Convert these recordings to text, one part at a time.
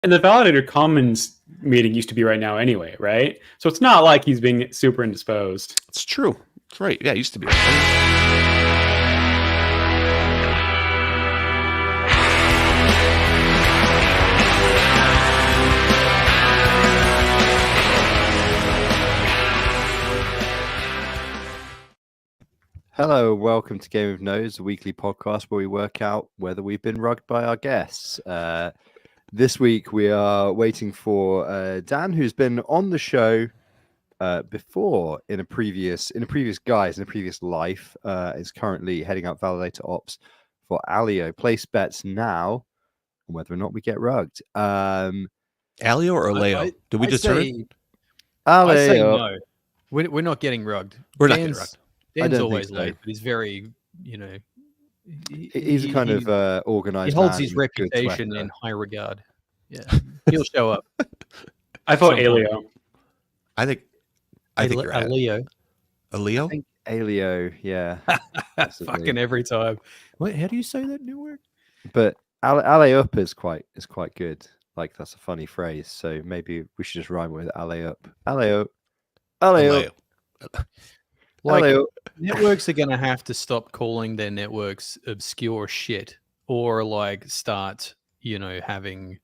And the validator commons meeting used to be right now anyway, right? So it's not like he's being super indisposed. It's true. That's right. Yeah, it used to be. Hello, welcome to Game of No's, a weekly podcast where we work out whether we've been rugged by our guests. This week we are waiting for Dan, who's been on the show before in a previous life. Is currently heading up Validator Ops for Alio. Place bets now on whether or not we get rugged. Alio or Leo? Did we determine? Alio. I say no. We're not getting rugged. We're not getting rugged. Dan's always late, but he's very, he's a kind of organized. He holds man his reputation in high regard. Yeah, he'll show up. I vote Alio. I think you're right. Alio. Alio? I think Alio, yeah. Fucking every time. Wait, how do you say that new word? But Alley up is quite good. Like, that's a funny phrase. So maybe we should just rhyme with Alley up. Alley up. Alley up. Like, networks are going to have to stop calling their networks obscure shit, or like start, having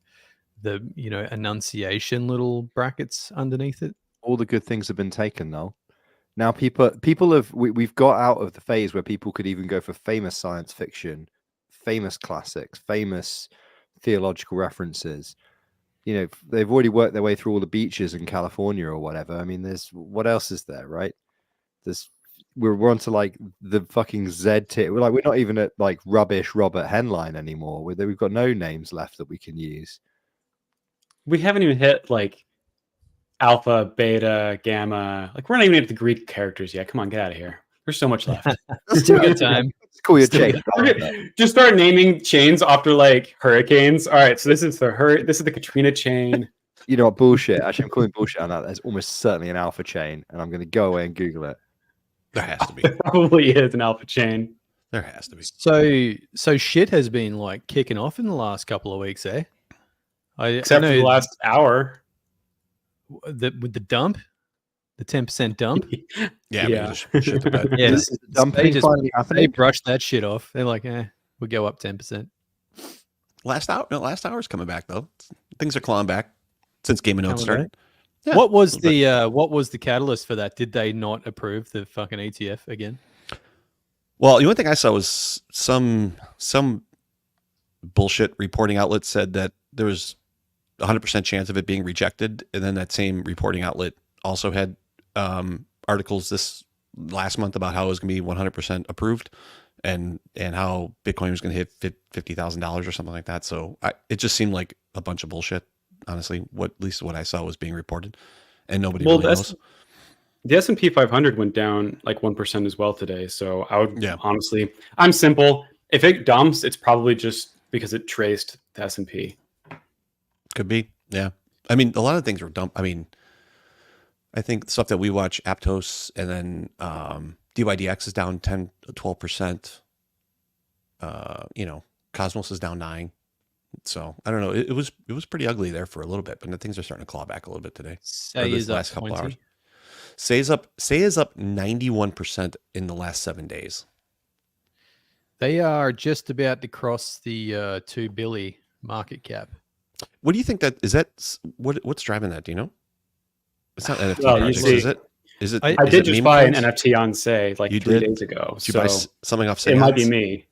the, enunciation little brackets underneath it. All the good things have been taken though. Now we've got out of the phase where people could even go for famous science fiction, famous classics, famous theological references. They've already worked their way through all the beaches in California or whatever. I mean, what else is there, right? We're onto like the fucking Z tier. We're not even at like rubbish Robert Henline anymore. We've got no names left that we can use. We haven't even hit like alpha, beta, gamma. Like, we're not even at the Greek characters yet. Come on, get out of here. There's so much left. Still good time. Let's call you a chain. Just start naming chains after like hurricanes. All right, so this is the Katrina chain. You know what? Bullshit. Actually, I'm calling bullshit on that. There's almost certainly an alpha chain, and I'm going to go away and Google it. There has to be. It probably is an alpha chain. There has to be. So shit has been like kicking off in the last couple of weeks, eh? Except for the last hour. With the dump, the 10% dump. Yeah. Shit the bed. Yeah, they brushed that shit off. They're like, we'll go up 10%. Last hour's coming back though. Things are clawing back since Game of Notes started. Yeah, what was the catalyst for that? Did they not approve the fucking ETF again? Well, the only thing I saw was some bullshit reporting outlet said that there was 100% chance of it being rejected, and then that same reporting outlet also had articles this last month about how it was going to be 100% approved, and how Bitcoin was going to hit $50,000 or something like that. So it just seemed like a bunch of bullshit. Honestly, at least what I saw was being reported, and nobody really knows. The S&P 500 went down like 1% as well today. So I would honestly, I'm simple. If it dumps, it's probably just because it traced the S&P. Could be, yeah. I mean, a lot of things were dumped. I mean, I think stuff that we watch, Aptos, and then DYDX is down 10, 12%. Cosmos is down 9%. So I don't know. It was pretty ugly there for a little bit, but the things are starting to claw back a little bit today. Say is last up couple 20. hours. Say is up 91% in the last 7 days. They are just about to cross the 2 billion market cap. What do you think that is? What's driving that? Do you know? It's not NFT Well, projects, is it? Is it? I is did it just meme buy an coins? NFT on Say like You 3 did? days ago. Did you buy something off Say? It might be me.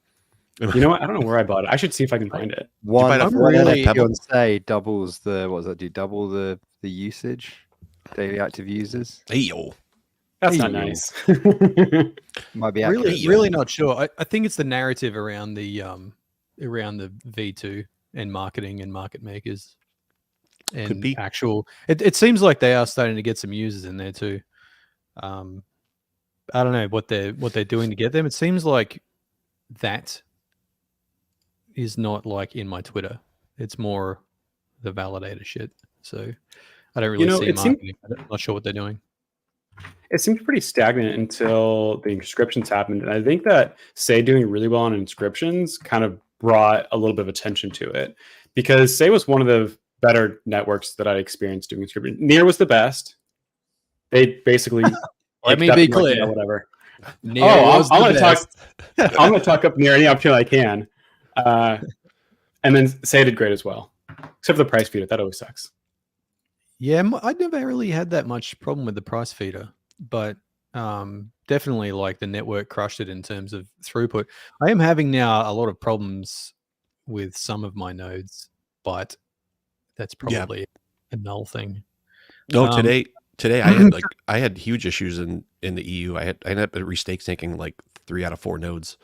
You know what? I don't know where I bought it. I should see if I can find it. One really- NFT on Say doubles the what does that do? Double the usage, daily active users. Hey yo. That's not Hey, nice. Might be accurate. Really not sure. I think it's the narrative around the V2 and marketing and market makers. And Could be. It seems like they are starting to get some users in there too. I don't know what they're doing to get them. It seems like that is not like in my Twitter. It's more the validator shit. So I don't really see marketing. I'm not sure what they're doing. It seemed pretty stagnant until the inscriptions happened. And I think that Say doing really well on inscriptions kind of brought a little bit of attention to it, because Say was one of the better networks that I experienced doing distributed. Near was the best. They basically Let me be clear. whatever. Near was I'm the gonna best. talk. I'm gonna talk up Near any opportunity I can, and then Say did great as well, except for the price feeder. That always sucks. Yeah, I never really had that much problem with the price feeder, but definitely like the network crushed it in terms of throughput. I am having now a lot of problems with some of my nodes, but that's probably a null thing. No, today I had huge issues in the EU. I ended up restaking like 3 out of 4 nodes.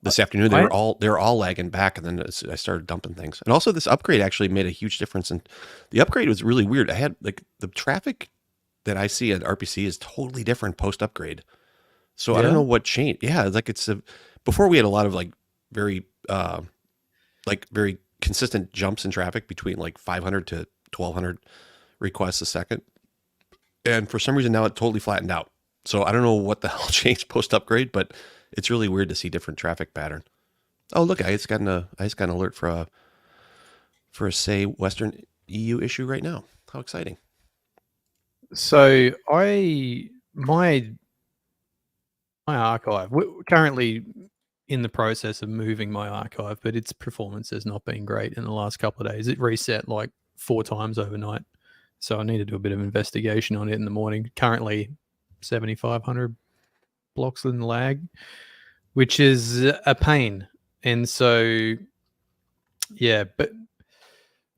This afternoon they were all lagging back, and then I started dumping things. And also this upgrade actually made a huge difference. And the upgrade was really weird. I had like the traffic that I see at RPC is totally different post upgrade. So I don't know what changed. Yeah, like before we had a lot of like very consistent jumps in traffic between like 500 to 1200 requests a second. And for some reason now it totally flattened out. So I don't know what the hell changed post upgrade, but it's really weird to see different traffic pattern. Oh, look, I just got an alert for a Say Western EU issue right now. How exciting. So my archive, we're currently in the process of moving my archive, but its performance has not been great in the last couple of days. It reset like 4 times overnight. So I need to do a bit of investigation on it in the morning. Currently 7,500 blocks in lag, which is a pain. And so, yeah, but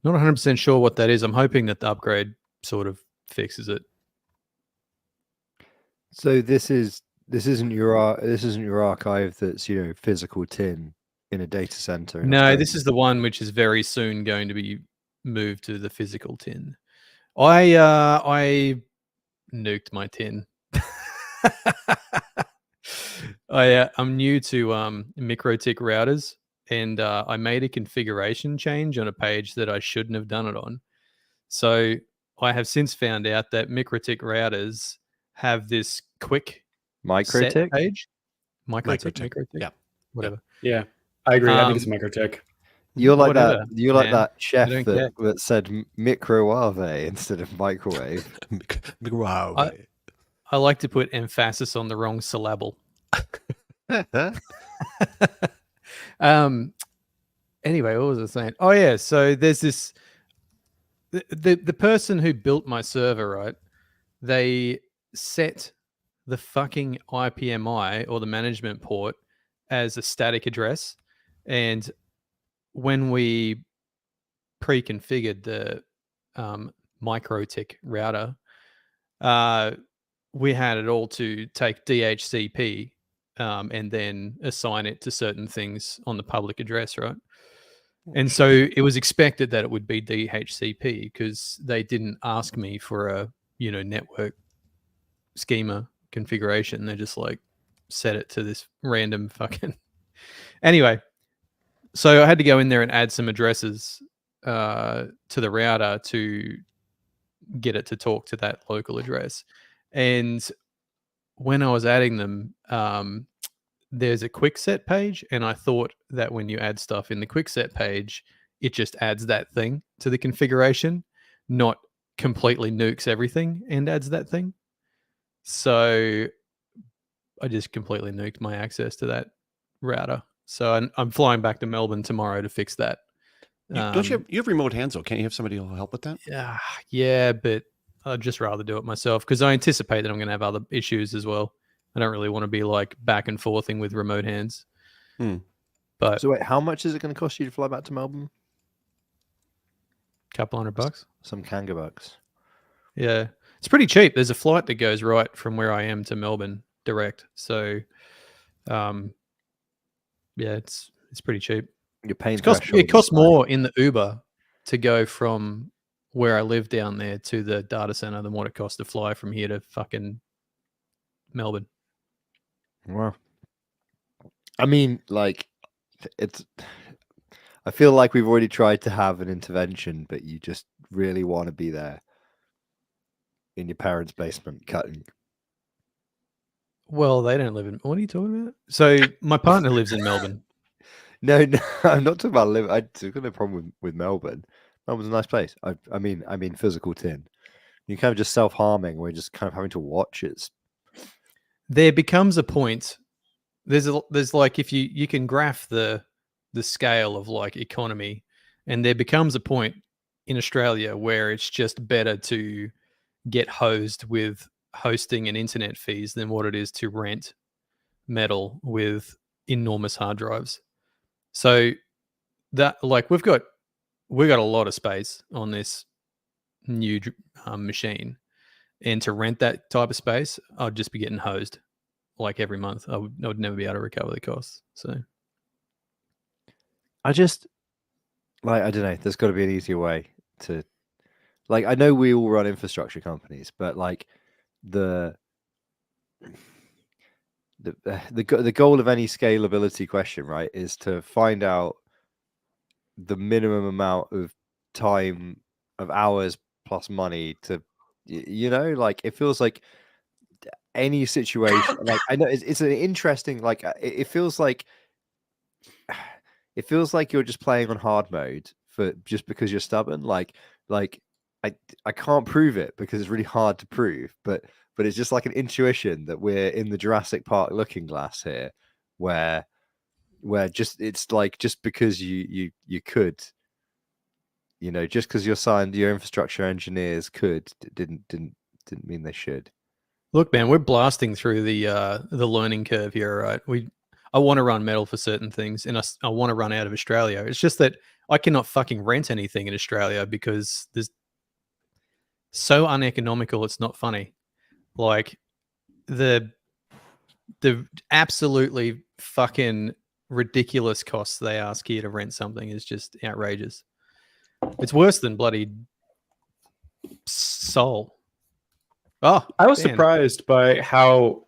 not 100% sure what that is. I'm hoping that the upgrade sort of fixes it. So this isn't your archive that's physical tin in a data center. No, this is the one which is very soon going to be moved to the physical tin. I nuked my tin. I'm new to MikroTik routers, and I made a configuration change on a page that I shouldn't have done it on. So I have since found out that MikroTik routers have this quick MikroTik page. MikroTik. Yeah. Whatever. Yeah, I agree. I think it's MikroTik. You're like Whatever, that. You're like man. that chef don't that said microwave instead of microwave. Microwave. I like to put emphasis on the wrong syllable. Anyway, what was I saying? Oh yeah, so there's this the person who built my server, right? They set the fucking IPMI or the management port as a static address, and when we pre-configured the MikroTik router, we had it all to take DHCP and then assign it to certain things on the public address, right? And so it was expected that it would be DHCP because they didn't ask me for a network schema configuration. They just like set it to this random fucking. Anyway, so I had to go in there and add some addresses to the router to get it to talk to that local address. And when I was adding them, there's a quick set page, and I thought that when you add stuff in the quick set page, it just adds that thing to the configuration, not completely nukes everything and adds that thing. So I just completely nuked my access to that router. So I'm flying back to Melbourne tomorrow to fix that. Don't you have remote hands though? Can't you have somebody who will help with that? Yeah, but I'd just rather do it myself because I anticipate that I'm going to have other issues as well. I don't really want to be like back and forthing with remote hands. But so wait, how much is it going to cost you to fly back to Melbourne? Couple $100. Some Kanga bucks. Yeah, it's pretty cheap. There's a flight that goes right from where I am to Melbourne direct. So, yeah, it's pretty cheap. You're paying. It costs more in the Uber to go from where I live down there to the data center than what it costs to fly from here to fucking Melbourne. Wow. I mean, like, I feel like we've already tried to have an intervention, but you just really want to be there in your parents' basement cutting. Well, they don't live in. What are you talking about? So my partner lives in Melbourne. No, I'm not talking about living. I got no problem with Melbourne. That was a nice place. I mean, physical tin. You kind of just self-harming. We're just kind of having to watch it. There becomes a point. There's like, if you can graph the scale of like economy, and there becomes a point in Australia where it's just better to get hosed with hosting and internet fees than what it is to rent metal with enormous hard drives. So that, like, we've got a lot of space on this new machine, and to rent that type of space, I'd just be getting hosed like every month. I would never be able to recover the costs. So I just, like, I don't know. There's got to be an easier way to, like, I know we all run infrastructure companies, but like the goal of any scalability question, right, is to find out the minimum amount of time, of hours plus money to, like, it feels like any situation, like, I know it's an interesting, like, it feels like you're just playing on hard mode for just because you're stubborn. Like I can't prove it because it's really hard to prove, but it's just like an intuition that we're in the Jurassic Park looking glass here, where just, it's like, just because you could, just because your infrastructure engineers could, didn't mean they should. look, man, we're blasting through the learning curve here, right? I want to run metal for certain things, and I want to run out of Australia. It's just that I cannot fucking rent anything in Australia because there's so uneconomical. It's not funny. Like the absolutely fucking ridiculous costs they ask here to rent something is just outrageous. It's worse than bloody Seoul. Oh, I was surprised by how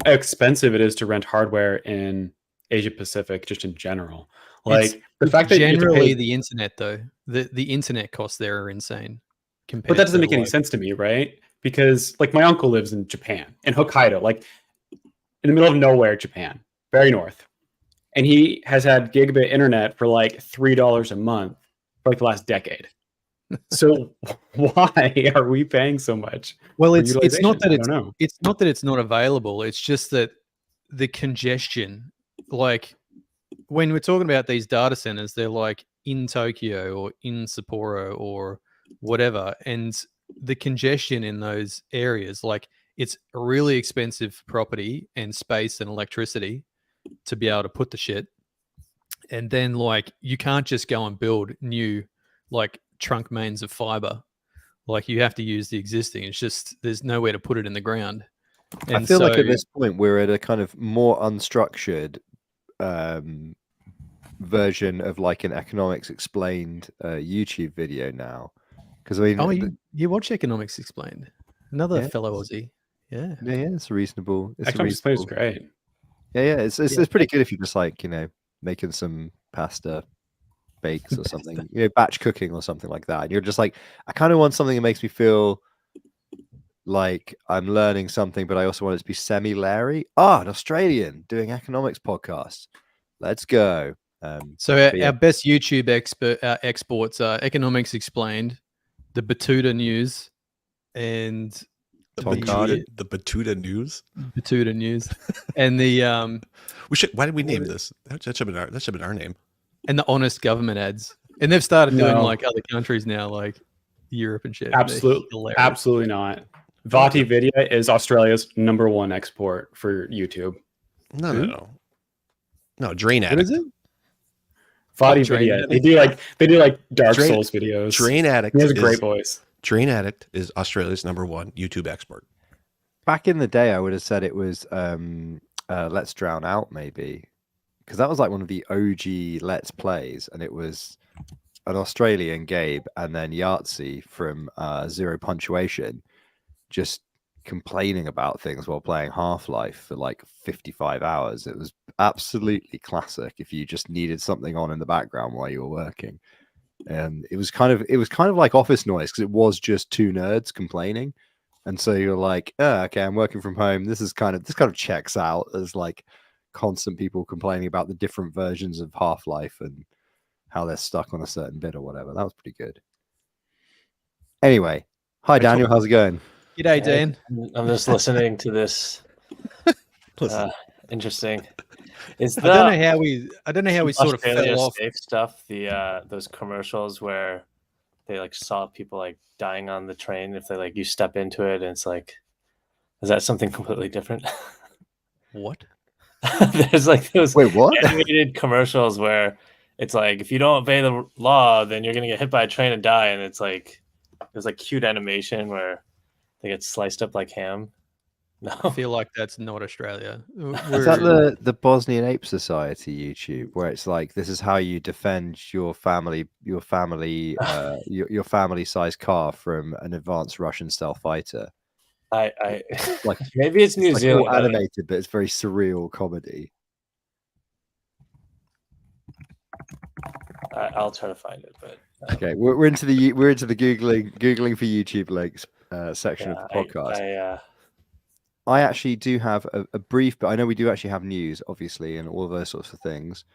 expensive it is to rent hardware in Asia Pacific, just in general. Like the fact that generally the internet, though, the internet costs there are insane. But that doesn't make any sense to me, right? Because like my uncle lives in Japan, in Hokkaido, like in the middle of nowhere, Japan, very north, and he has had gigabit internet for like $3 a month for like the last decade. So why are we paying so much? Well, it's not that it's not that it's not available. It's just that the congestion, like when we're talking about these data centers, they're like in Tokyo or in Sapporo or whatever, and the congestion in those areas, like it's really expensive property and space and electricity to be able to put the shit. And then like you can't just go and build new like trunk mains of fiber. Like you have to use the existing. It's just there's nowhere to put it in the ground. And I feel like at this point we're at a kind of more unstructured version of like an Economics Explained YouTube video now. Because I mean, you watch Economics Explained? Another fellow Aussie. Yeah, it's reasonable. Economics Explained is great. Yeah, it's pretty good if you just like making some pasta bakes or something, batch cooking or something like that. And you're just like, I kind of want something that makes me feel like I'm learning something, but I also want it to be semi-Larry. An Australian doing economics podcasts. Let's go. So our best YouTube exports are Economics Explained, the Batuta News, and the Batuta News. Batuta News, and the we should. Why did we name this? That should have been our name. And the Honest Government ads, and they've started doing like other countries now, like Europe and shit. Absolutely not. Vati Video is Australia's #1 export for YouTube. No, Drain Addict. What is it? Vati Video. They do like Dark Souls videos. Drain Addict. He has a great voice. Drain Addict is Australia's #1 YouTube export. Back in the day, I would have said it was Let's Drown Out, maybe. Because that was like one of the OG Let's Plays, and it was an Australian Gabe and then Yahtzee from Zero Punctuation just complaining about things while playing Half-Life for like 55 hours. It was absolutely classic if you just needed something on in the background while you were working. And it was kind of like office noise because it was just two nerds complaining. And so you're like, okay, I'm working from home. This kind of checks out as like constant people complaining about the different versions of Half-Life and how they're stuck on a certain bit or whatever. That was pretty good. Anyway, hi Daniel, how's it going? G'day, Dan. I'm just listening to this. Listen. Interesting. Is I don't know how we sort of Australia fell off. safe stuff? Those commercials where they like saw people like dying on the train if they like you step into it and it's like, is that something completely different? What? There's like those Wait, what? animated commercials where it's like if you don't obey the law, then you're gonna get hit by a train and die, and it's like there's like cute animation where they get sliced up like ham. I No, feel like that's not Australia. Is that the Bosnian Ape Society YouTube where it's like this is how you defend your family your family size car from an advanced Russian style fighter? I Like maybe it's New like all Zealand. I don't know. animated, but it's very surreal comedy. I'll try to find it, but Okay, we're into the googling for YouTube links section of the podcast. I actually do have a brief, but I know we do actually have news, obviously, and all of those sorts of things.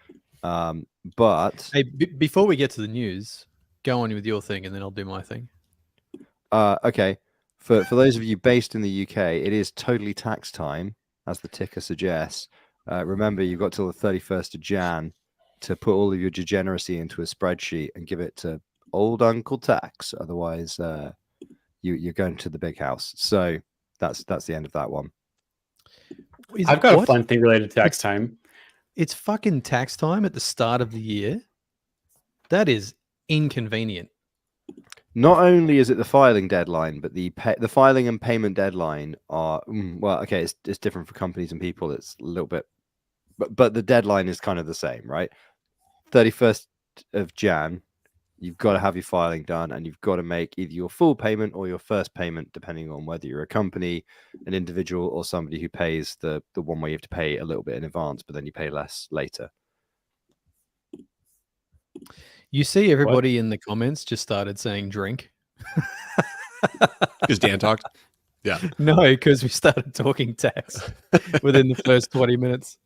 But Hey, before we get to the news, go on with your thing, and then I'll do my thing. okay, for those of you based in the UK, it is totally tax time, as the ticker suggests. Remember, you've got till the 31st of Jan to put all of your degeneracy into a spreadsheet and give it to old Uncle Tax. Otherwise, you're going to the big house. So that's the end of that one. I've got a fun thing related to tax time. It's fucking tax time at the start of the year. That is inconvenient. Not only is it the filing deadline, but the filing and payment deadline are well, okay, it's different for companies and people. It's a little bit, but the deadline is kind of the same, right? 31st of Jan, you've got to have your filing done, and you've got to make either your full payment or your first payment, depending on whether you're a company, an individual, or somebody who pays the one where you have to pay a little bit in advance, but then you pay less later. You see, everybody in the comments just started saying drink. Because Dan talked. Yeah. No, because we started talking tax within the first 20 minutes.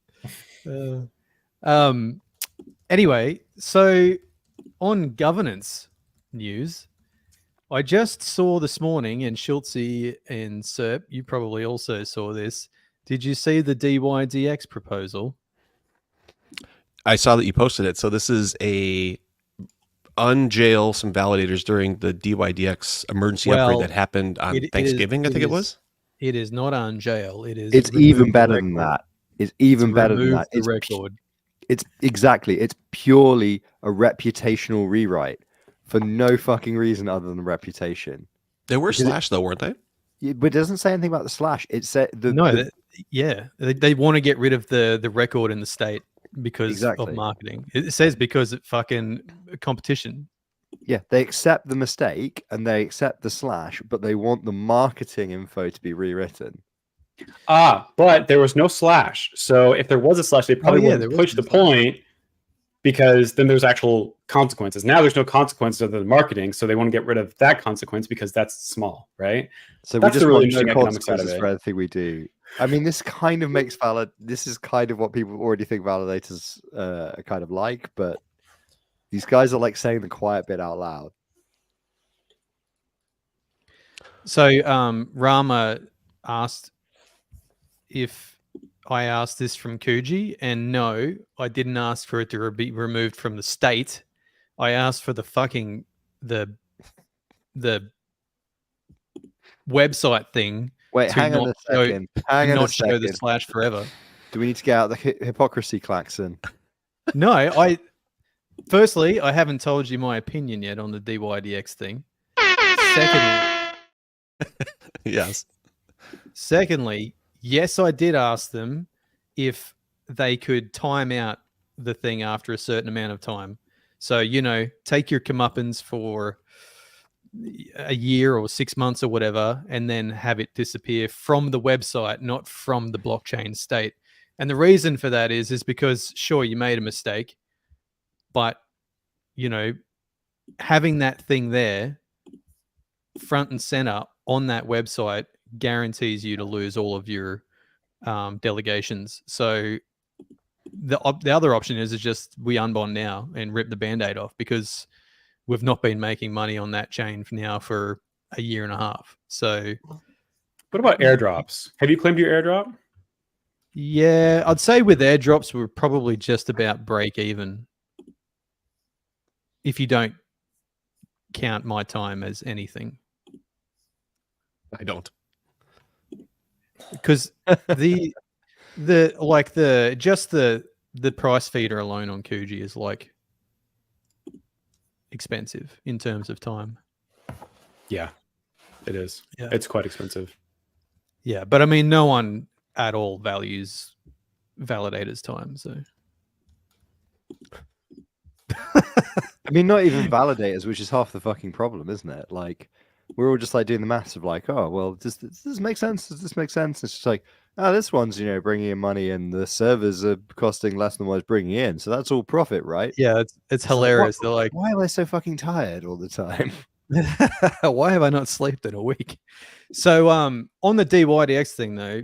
Anyway, so on governance news, I just saw this morning, and Schultzy and Serp, you probably also saw this. Did you see the DYDX proposal? I saw that you posted it. So this is a unjail some validators during the DYDX emergency upgrade that happened on Thanksgiving, I think it was. It is not unjail. It's even better than that. It's even better than that. It's record. It's exactly. It's purely a reputational rewrite for no fucking reason other than reputation. They were slashed though, weren't they? But it doesn't say anything about the slash. It said they want to get rid of the record in the state because of marketing. It says because of fucking competition. Yeah, they accept the mistake and they accept the slash, but they want the marketing info to be rewritten. But there was no slash. So if there was a slash, they probably wouldn't push the point, because then there's actual consequences. Now there's no consequences of the marketing, so they want to get rid of that consequence because that's small, right? So that's we just the really want no interesting economics out of consequences it. for everything we do. I mean, this kind of makes this is kind of what people already think validators are kind of like, but these guys are like saying the quiet bit out loud. So Rama asked if I asked this from Kuji, and no, I didn't ask for it to be removed from the state. I asked for the fucking the website thing. Wait, hang on a second. Show the slash forever. Do we need to get out the hypocrisy klaxon? No, firstly, I haven't told you my opinion yet on the DYDX thing. Secondly, yes, I did ask them if they could time out the thing after a certain amount of time. So, take your comeuppance for a year or 6 months or whatever, and then have it disappear from the website, not from the blockchain state. And the reason for that is because, sure, you made a mistake, but, having that thing there front and center on that website guarantees you to lose all of your delegations. So the other option is just we unbond now and rip the Band-Aid off, because we've not been making money on that chain for a year and a half. So What about airdrops? Have you claimed your airdrop? yeah, I'd say with airdrops, we're probably just about break even, if you don't count my time as anything. I don't. Because the price feeder alone on Kuji is like expensive in terms of time. Yeah, it is. Yeah. It's quite expensive. Yeah, but I mean, no one at all values validators' time. So I mean, not even validators, which is half the fucking problem, isn't it? Like, we're all just like doing the maths of like, oh, well, does this make sense? Does this make sense? It's just like, oh, this one's, bringing in money and the servers are costing less than what it's bringing in. So that's all profit, right? yeah, it's hilarious. They're like, why am I so fucking tired all the time? why have I not slept in a week? So on the DYDX thing though,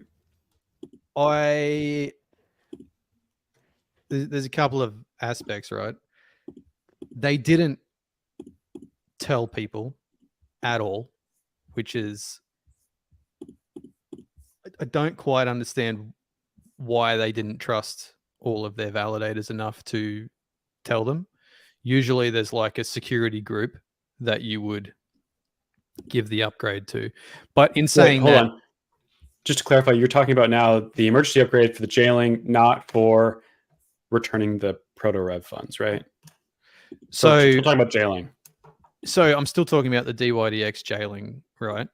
there's a couple of aspects, right? They didn't tell people at all, which is, I don't quite understand why they didn't trust all of their validators enough to tell them. Usually there's like a security group that you would give the upgrade to. But in saying hold that, on. Just to clarify, you're talking about now the emergency upgrade for the jailing, not for returning the proto-rev funds, right? so we're talking about jailing. So I'm still talking about the DYDX jailing, right?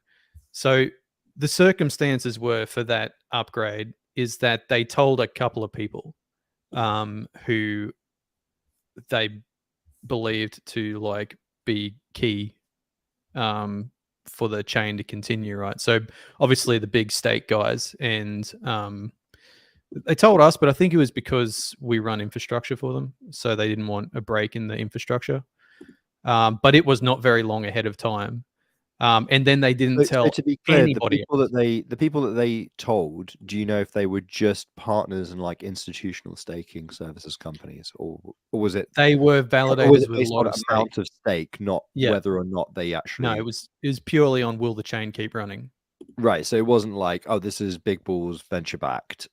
So the circumstances were for that upgrade is that they told a couple of people who they believed to like be key for the chain to continue, right? So obviously the big stake guys, and they told us, but I think it was because we run infrastructure for them, so they didn't want a break in the infrastructure. But it was not very long ahead of time. And then they didn't tell to be clear, anybody. the people that they told, do you know if they were just partners and like institutional staking services companies, or was it They were or was validators it with a based lot on of stake. amount of stake, not Yeah. whether or not they actually? No, it was purely on will the chain keep running. Right. So it wasn't like, oh, this is Big Balls venture backed.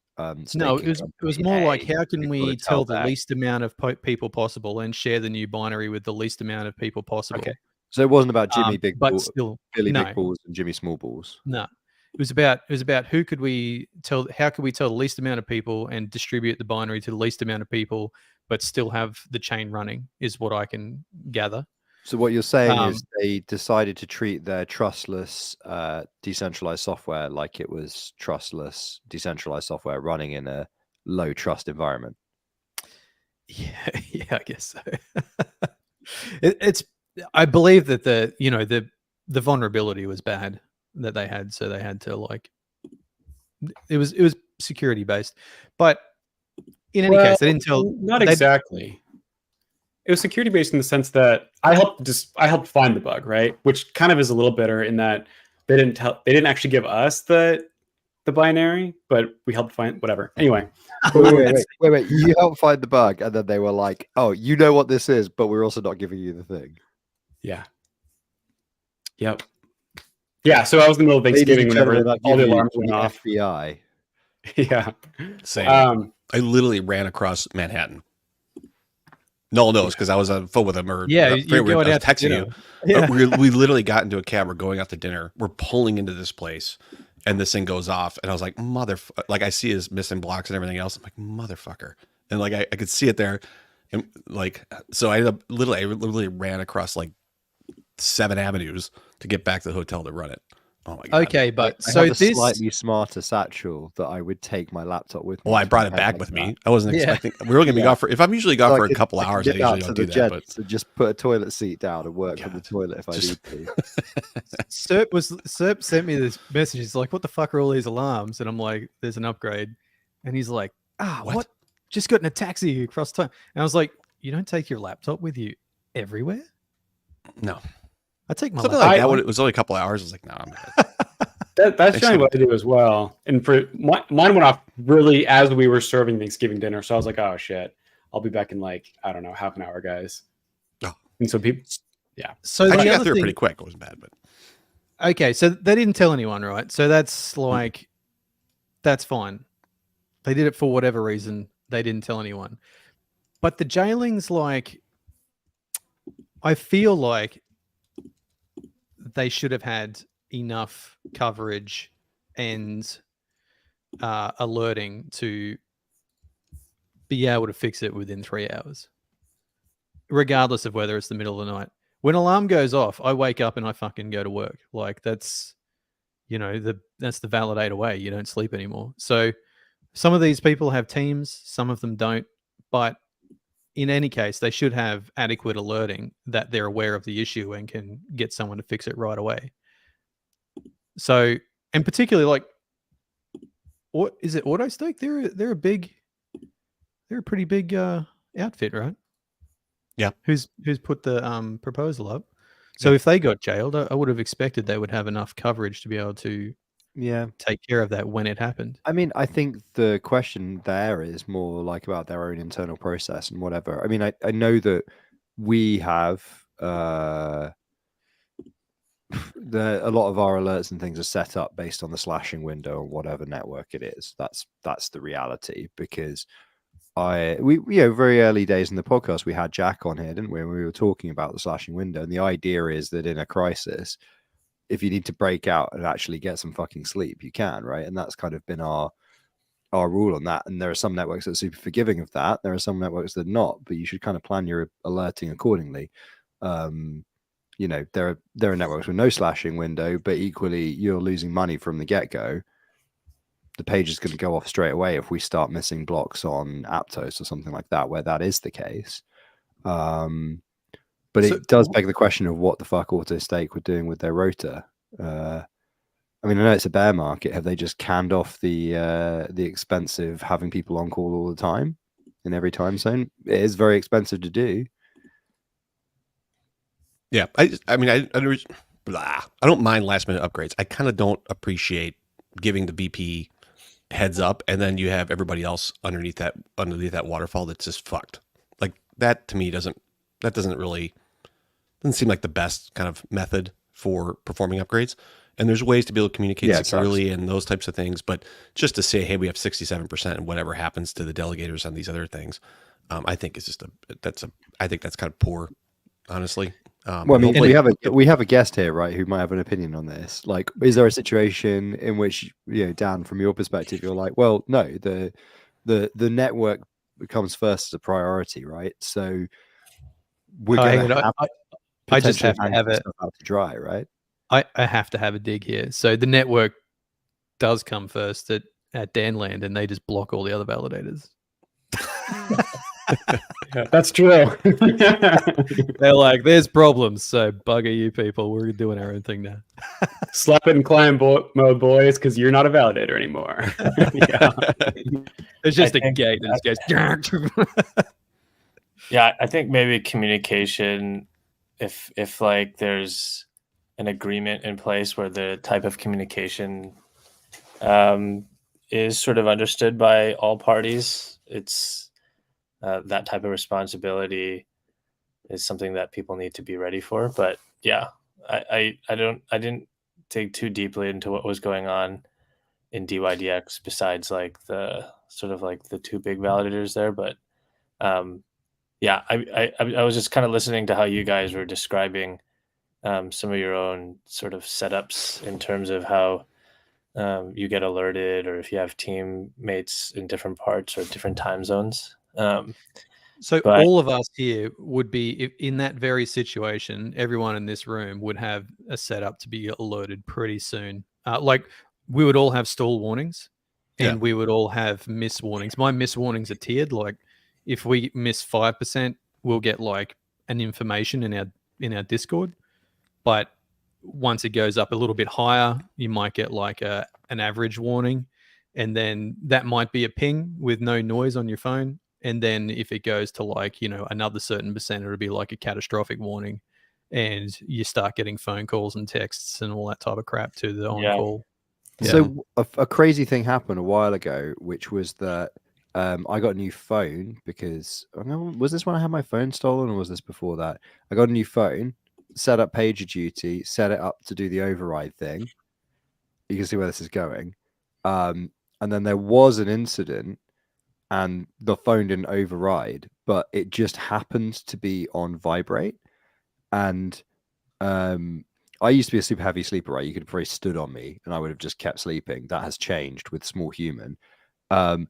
No, it was more like, how can we tell the that. least amount of people possible and share the new binary with the least amount of people possible? Okay. So it wasn't about Jimmy Big but Balls, still, Billy no. Big Balls, and Jimmy Small Balls. No, it was about who could we tell? How could we tell the least amount of people and distribute the binary to the least amount of people, but still have the chain running? Is what I can gather. So what you're saying is they decided to treat their trustless, decentralized software like it was trustless, decentralized software running in a low trust environment. Yeah, I guess so. It's. I believe that the vulnerability was bad that they had, so they had to like. It was security based, but in any case, they didn't tell. Not exactly. It was security based in the sense that I helped find the bug, right? Which kind of is a little bitter in that they didn't actually give us the binary, but we helped find whatever. Anyway. Wait. You helped find the bug, and then they were like, "Oh, you know what this is, but we're also not giving you the thing." Yeah. Yep. Yeah. So I was in the middle of Thanksgiving whenever all the alarms went off. FBI. Yeah. Same. I literally ran across Manhattan. Noel knows because I was on phone with him, or yeah, I was texting you. Yeah. We literally got into a cab. We're going out to dinner. We're pulling into this place, and this thing goes off. And I was like, like I see his missing blocks and everything else. I'm like, motherfucker. And like I could see it there, and like so I literally ran across like 7 avenues to get back to the hotel to run it. Oh my god. Okay, but I so have a this slightly smarter satchel that I would take my laptop with me. Well, I brought it back with me. I wasn't expecting. We were going to be gone for. If I'm usually gone for a couple hours, I usually don't do that. But so just put a toilet seat down and work from the toilet if I need to. Serp sent me this message. He's like, "What the fuck are all these alarms?" And I'm like, "There's an upgrade." And he's like, what? Just got in a taxi across town." And I was like, "You don't take your laptop with you everywhere?" No. I take my something laptop. like that. It was only a couple hours. I was like, "No, I'm good." That's generally what I do as well. And for mine went off really as we were serving Thanksgiving dinner. So I was like, oh shit, I'll be back in like, I don't know, half an hour, guys. Oh. And so people, So I the got other through it thing, pretty quick. It wasn't bad, but okay, so they didn't tell anyone, right? So that's like, that's fine. They did it for whatever reason. They didn't tell anyone. But the jailing's like, I feel like they should have had enough coverage and alerting to be able to fix it within 3 hours, regardless of whether it's the middle of the night. When alarm goes off, I wake up and I fucking go to work. Like that's, that's the validator way. You don't sleep anymore. So some of these people have teams, some of them don't. But in any case, they should have adequate alerting that they're aware of the issue and can get someone to fix it right away. So, and particularly like, what is it? AutoStoke? They're a pretty big outfit, right? Yeah. Who's put the proposal up? So if they got jailed, I would have expected they would have enough coverage to be able to take care of that when it happened. I mean, I think the question there is more like about their own internal process and whatever. I mean, I know that we have a lot of our alerts and things are set up based on the slashing window or whatever network it is. That's the reality, because we very early days in the podcast we had Jack on here, didn't we? And we were talking about the slashing window, and the idea is that in a crisis, if you need to break out and actually get some fucking sleep, you can, right? And that's kind of been our rule on that. And there are some networks that are super forgiving of that. There are some networks that are not, but you should kind of plan your alerting accordingly. There are networks with no slashing window, but equally you're losing money from the get-go. The page is going to go off straight away if we start missing blocks on Aptos or something like that, where that is the case. But it does beg the question of what the fuck AutoStake were doing with their rotor. I mean, I know it's a bear market. Have they just canned off the expensive having people on call all the time in every time zone? It is very expensive to do. yeah, I don't mind last minute upgrades. I kind of don't appreciate giving the VP heads up and then you have everybody else underneath that waterfall that's just fucked. Like that to me doesn't seem like the best kind of method for performing upgrades. And there's ways to be able to communicate securely and those types of things. But just to say, hey, we have 67% and whatever happens to the delegators on these other things, I think it's just I think that's kind of poor, honestly. Well, I mean, we have a guest here, right, who might have an opinion on this. Like, is there a situation in which, Dan, from your perspective, you're like, well, no, the network becomes first as a priority, right? So we're going to have I just have to have it out to dry, right? I have to have a dig here. So the network does come first at Danland, and they just block all the other validators. Yeah, that's true. They're like, there's problems, so bugger you people. We're doing our own thing now. Slap it in client mode, boys, because you're not a validator anymore. There's just a gate that just goes. Yeah, I think maybe communication, if like there's an agreement in place where the type of communication is sort of understood by all parties, it's that type of responsibility is something that people need to be ready for. But yeah, I didn't dig too deeply into what was going on in DYDX besides like the sort of like the two big validators there. But yeah, I was just kind of listening to how you guys were describing some of your own sort of setups in terms of how you get alerted, or if you have teammates in different parts or different time zones. So all of us here would be in that very situation. Everyone in this room would have a setup to be alerted pretty soon. Like we would all have stall warnings, and we would all have miss warnings. My miss warnings are tiered. Like if we miss 5%, we'll get like an information in our Discord. But once it goes up a little bit higher, you might get like an average warning, and then that might be a ping with no noise on your phone. And then if it goes to like, another certain percent, it'll be like a catastrophic warning, and you start getting phone calls and texts and all that type of crap to the on-call So a crazy thing happened a while ago, which was that I got a new phone because I don't know, was this when I had my phone stolen or was this before that? I got a new phone, set up PagerDuty, set it up to do the override thing. You can see where this is going. And then there was an incident and the phone didn't override, but it just happened to be on vibrate. And I used to be a super heavy sleeper, right? You could have probably stood on me and I would have just kept sleeping. That has changed with small human. And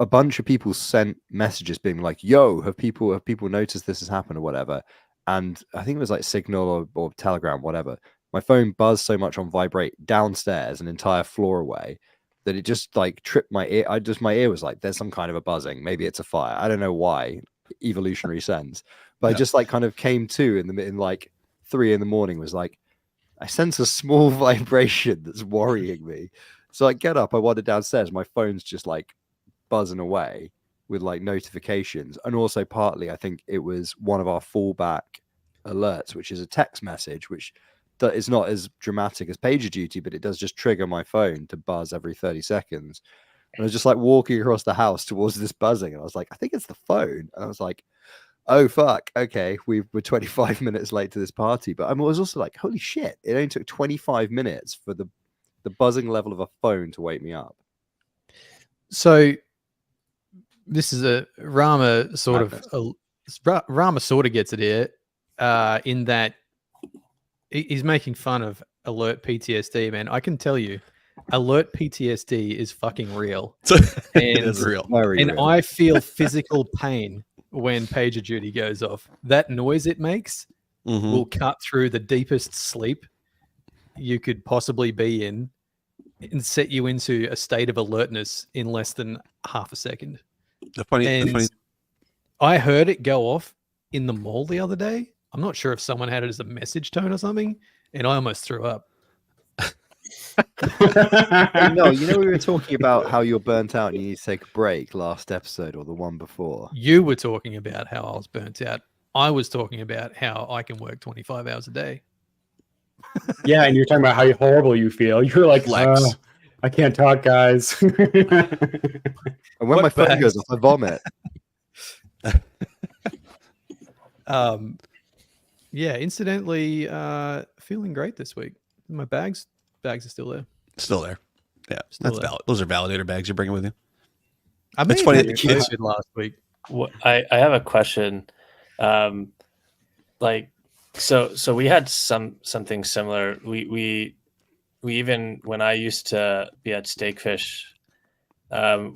a bunch of people sent messages being like, yo, have people noticed this has happened or whatever? And I think it was like Signal or Telegram, whatever. My phone buzzed so much on vibrate downstairs, an entire floor away, that it just like tripped my ear. My ear was like, there's some kind of a buzzing. Maybe it's a fire. I don't know why, evolutionary sense. But I just like kind of came to in like 3 a.m, was like, I sense a small vibration that's worrying me. So I get up, I wander downstairs, my phone's just like buzzing away with like notifications. And also partly I think it was one of our fallback alerts, which is a text message, which is not as dramatic as PagerDuty, but it does just trigger my phone to buzz every 30 seconds. And I was just like walking across the house towards this buzzing, and I was like, I think it's the phone. And I was like, oh fuck, okay, we're 25 minutes late to this party. But I was also like, holy shit, it only took 25 minutes for the buzzing level of a phone to wake me up. So this is a Rama sort of Rama sort of gets it here, in that he's making fun of alert PTSD, man. I can tell you, alert PTSD is fucking real. It is real. Very real. I feel physical pain when PagerDuty goes off. That noise it makes will cut through the deepest sleep you could possibly be in and set you into a state of alertness in less than half a second. The funny I heard it go off in the mall the other day. I'm not sure if someone had it as a message tone or something, and I almost threw up. No, we were talking about how you're burnt out and you need to take a break last episode or the one before. You were talking about how I was burnt out. I was talking about how I can work 25 hours a day. Yeah, and you're talking about how horrible you feel. You're like, Flex. I can't talk, guys. And when my phone goes off, I vomit. Yeah, incidentally, feeling great this week. My bags are still there. Still there. Yeah, Still that's there. valid. Those are validator bags you're bringing with you. I It's may funny have that had the kids- COVID last week. I have a question. So we had something similar. We even, when I used to be at Steakfish,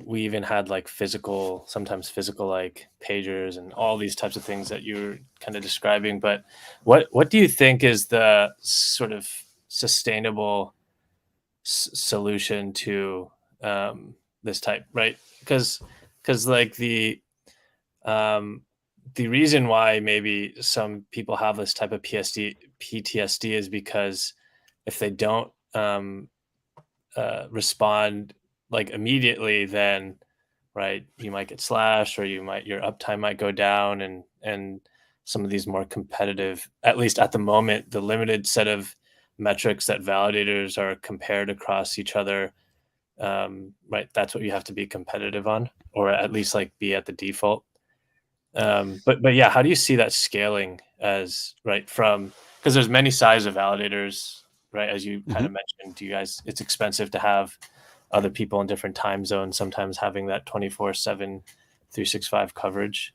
we even had like sometimes physical like pagers and all these types of things that you were kind of describing. But what do you think is the sort of sustainable solution to this type, right? Because like the reason why maybe some people have this type of PTSD is because if they don't respond like immediately, then right, you might get slashed or your uptime might go down, and some of these more competitive, at least at the moment, the limited set of metrics that validators are compared across each other, right, that's what you have to be competitive on, or at least like be at the default. But yeah, how do you see that scaling as right from, because there's many sizes of validators, right? As you kind of mentioned, it's expensive to have other people in different time zones, sometimes having that 24/7, 365 coverage.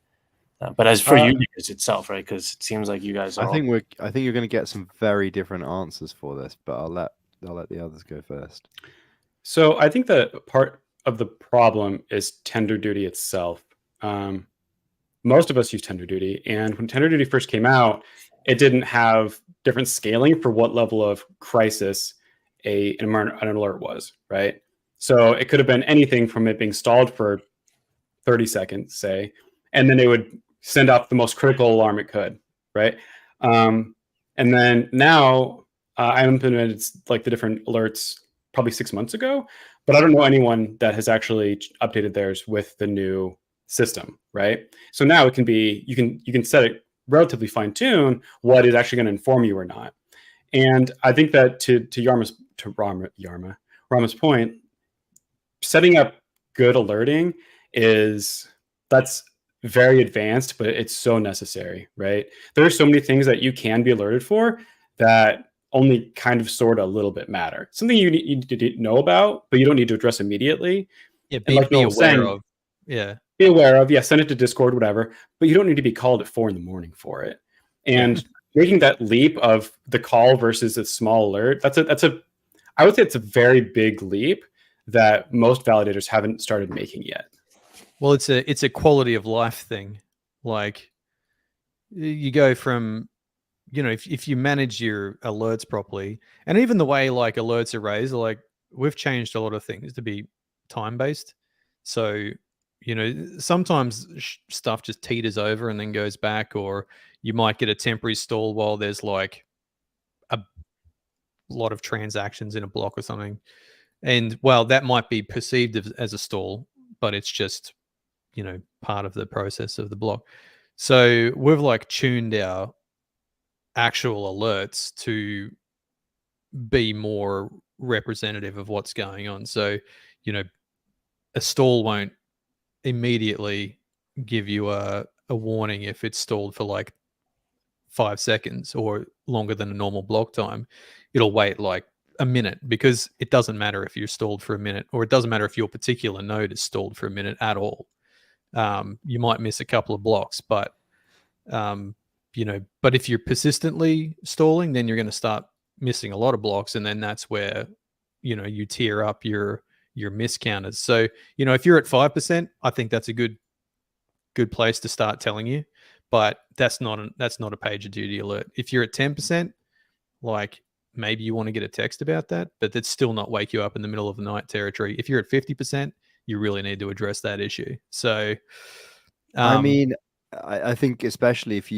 But as for you guys itself, right? Because it seems like you guys are I think you're going to get some very different answers for this, but I'll let the others go first. So I think that part of the problem is TenderDuty itself. Most of us use TenderDuty, and when TenderDuty first came out, it didn't have different scaling for what level of crisis an alert was, right? So it could have been anything from it being stalled for 30 seconds, say, and then it would send off the most critical alarm it could, right? And then now I implemented like the different alerts probably 6 months ago, but I don't know anyone that has actually updated theirs with the new system, right? So now it can be, you can set it relatively fine tune what is actually going to inform you or not. And I think that to to Rama's point, setting up good alerting that's very advanced, but it's so necessary, right? There are so many things that you can be alerted for that only kind of sort of a little bit matter. Something you need to know about, but you don't need to address immediately. Yeah, And like be Noel was aware saying, of. Yeah. be aware of, send it to Discord, whatever, but you don't need to be called at 4 a.m. for it. And making that leap of the call versus a small alert, I would say it's a very big leap that most validators haven't started making yet. Well, it's a quality of life thing. Like, you go from, if you manage your alerts properly, and even the way like alerts are raised, like we've changed a lot of things to be time based. So, sometimes stuff just teeters over and then goes back, or you might get a temporary stall while there's like a lot of transactions in a block or something. And well, that might be perceived as a stall, but it's just, part of the process of the block. So we've like tuned our actual alerts to be more representative of what's going on. So, a stall won't immediately give you a warning if it's stalled for like 5 seconds or longer than a normal block time. It'll wait like a minute, because it doesn't matter if you're stalled for a minute, or it doesn't matter if your particular node is stalled for a minute at all. You might miss a couple of blocks, but but if you're persistently stalling, then you're going to start missing a lot of blocks, and then that's where you tier up your miss counters. So if you're at 5%, I think that's a good place to start telling you, but that's not a PagerDuty alert. If you're at 10%, like maybe you want to get a text about that, but that's still not wake you up in the middle of the night territory. If you're at 50%, you really need to address that issue. So, I mean, I think especially if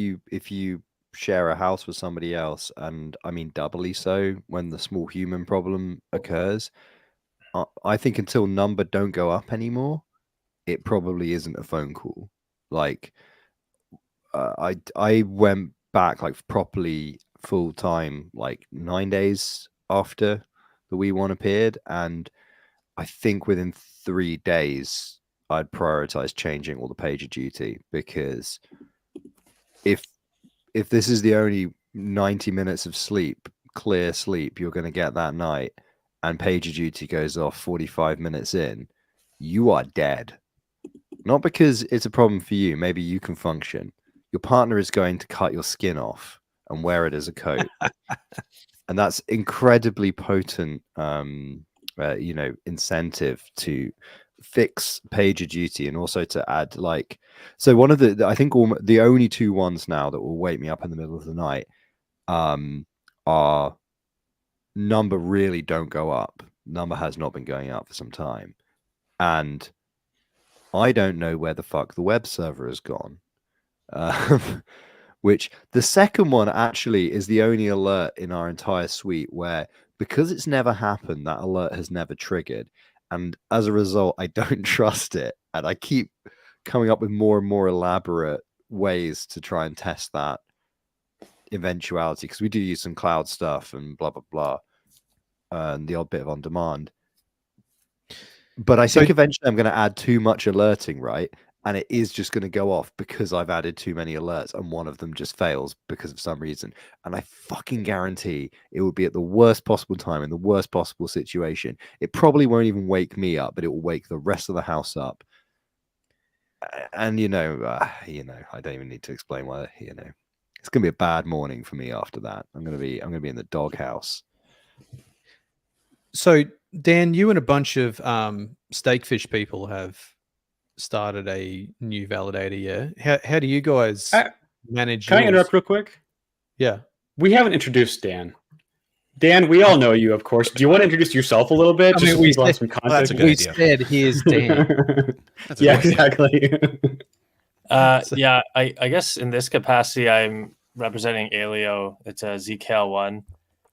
you share a house with somebody else, and I mean doubly so when the small human problem occurs, I think until number don't go up anymore, it probably isn't a phone call. Like, I went back like properly full time like 9 days after the We1 appeared, and I think within 3 days I'd prioritize changing all the PagerDuty, because if this is the only 90 minutes of sleep, clear sleep you're going to get that night, and PagerDuty goes off 45 minutes in, you are dead. Not because it's a problem for you, maybe you can function. Your partner is going to cut your skin off and wear it as a coat. And that's incredibly potent incentive to fix PagerDuty, and also to add like, so one of I think the only 2 ones now that will wake me up in the middle of the night are number really don't go up. Number has not been going up for some time, and I don't know where the fuck the web server has gone. Which the second one actually is the only alert in our entire suite where, because it's never happened, that alert has never triggered. And as a result, I don't trust it. And I keep coming up with more and more elaborate ways to try and test that eventuality, because we do use some cloud stuff and blah, blah, blah, and the odd bit of on demand. But I think eventually I'm going to add too much alerting, right? And it is just going to go off because I've added too many alerts, and one of them just fails because of some reason. And I fucking guarantee it will be at the worst possible time in the worst possible situation. It probably won't even wake me up, but it will wake the rest of the house up. And I don't even need to explain why. It's going to be a bad morning for me after that. I'm going to be in the doghouse. So Dan, you and a bunch of Steakfish people have started a new validator, yeah? How do you guys manage Can yours? I interrupt real quick? Yeah. We haven't introduced Dan. Dan, we all know you, of course. Do you want to introduce yourself a little bit? I Just mean, so we people have said- some Well, that's context. a good We idea. said here's Dan. That's a Yeah, good idea. exactly. Yeah, I guess in this capacity, I'm representing Alio. It's a ZKL1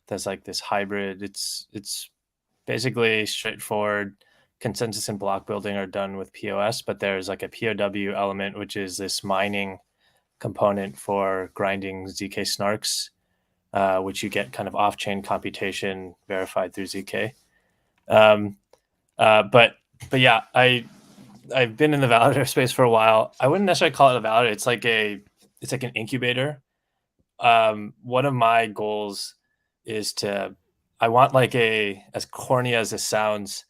that's like this hybrid. It's basically straightforward. Consensus and block building are done with POS, but there's like a POW element, which is this mining component for grinding ZK snarks. which you get kind of off-chain computation verified through ZK. But yeah, I've been in the validator space for a while. I wouldn't necessarily call it a validator. It's like an incubator. One of my goals is I want as corny as this sounds,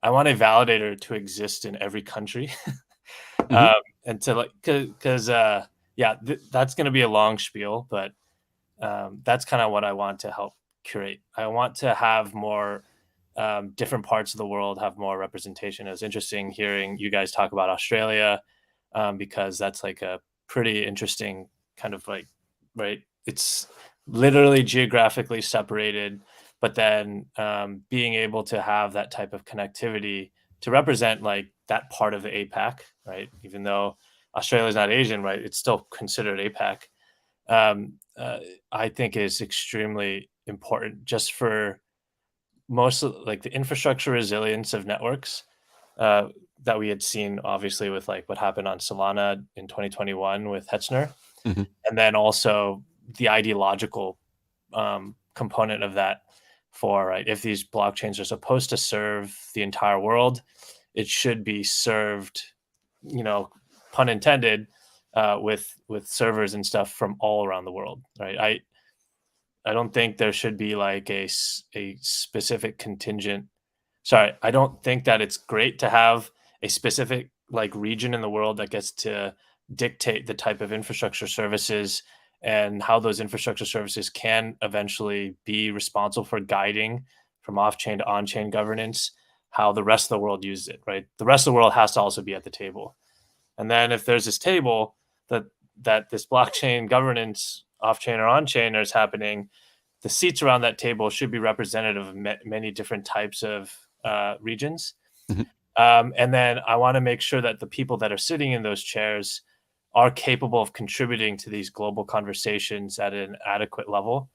I want a validator to exist in every country. And to because that's going to be a long spiel, but that's kind of what I want to help curate. I want to have more different parts of the world have more representation. It was interesting hearing you guys talk about Australia, because that's like a pretty interesting kind of like, right? It's literally geographically separated, but then being able to have that type of connectivity to represent like that part of the APAC, right? Even though Australia is not Asian, right? It's still considered APAC. I think is extremely important just for most of like the infrastructure resilience of networks that we had seen obviously with like what happened on Solana in 2021 with Hetzner. And then also the ideological component of that for, right, if these blockchains are supposed to serve the entire world, it should be served, pun intended, with servers and stuff from all around the world, right? I don't think there should be like a specific contingent. Sorry, I don't think that it's great to have a specific like region in the world that gets to dictate the type of infrastructure services and how those infrastructure services can eventually be responsible for guiding from off-chain to on-chain governance, how the rest of the world uses it, right? The rest of the world has to also be at the table. And then if there's this table that this blockchain governance off-chain or on-chain is happening, the seats around that table should be representative of many different types of regions. And then I want to make sure that the people that are sitting in those chairs are capable of contributing to these global conversations at an adequate level,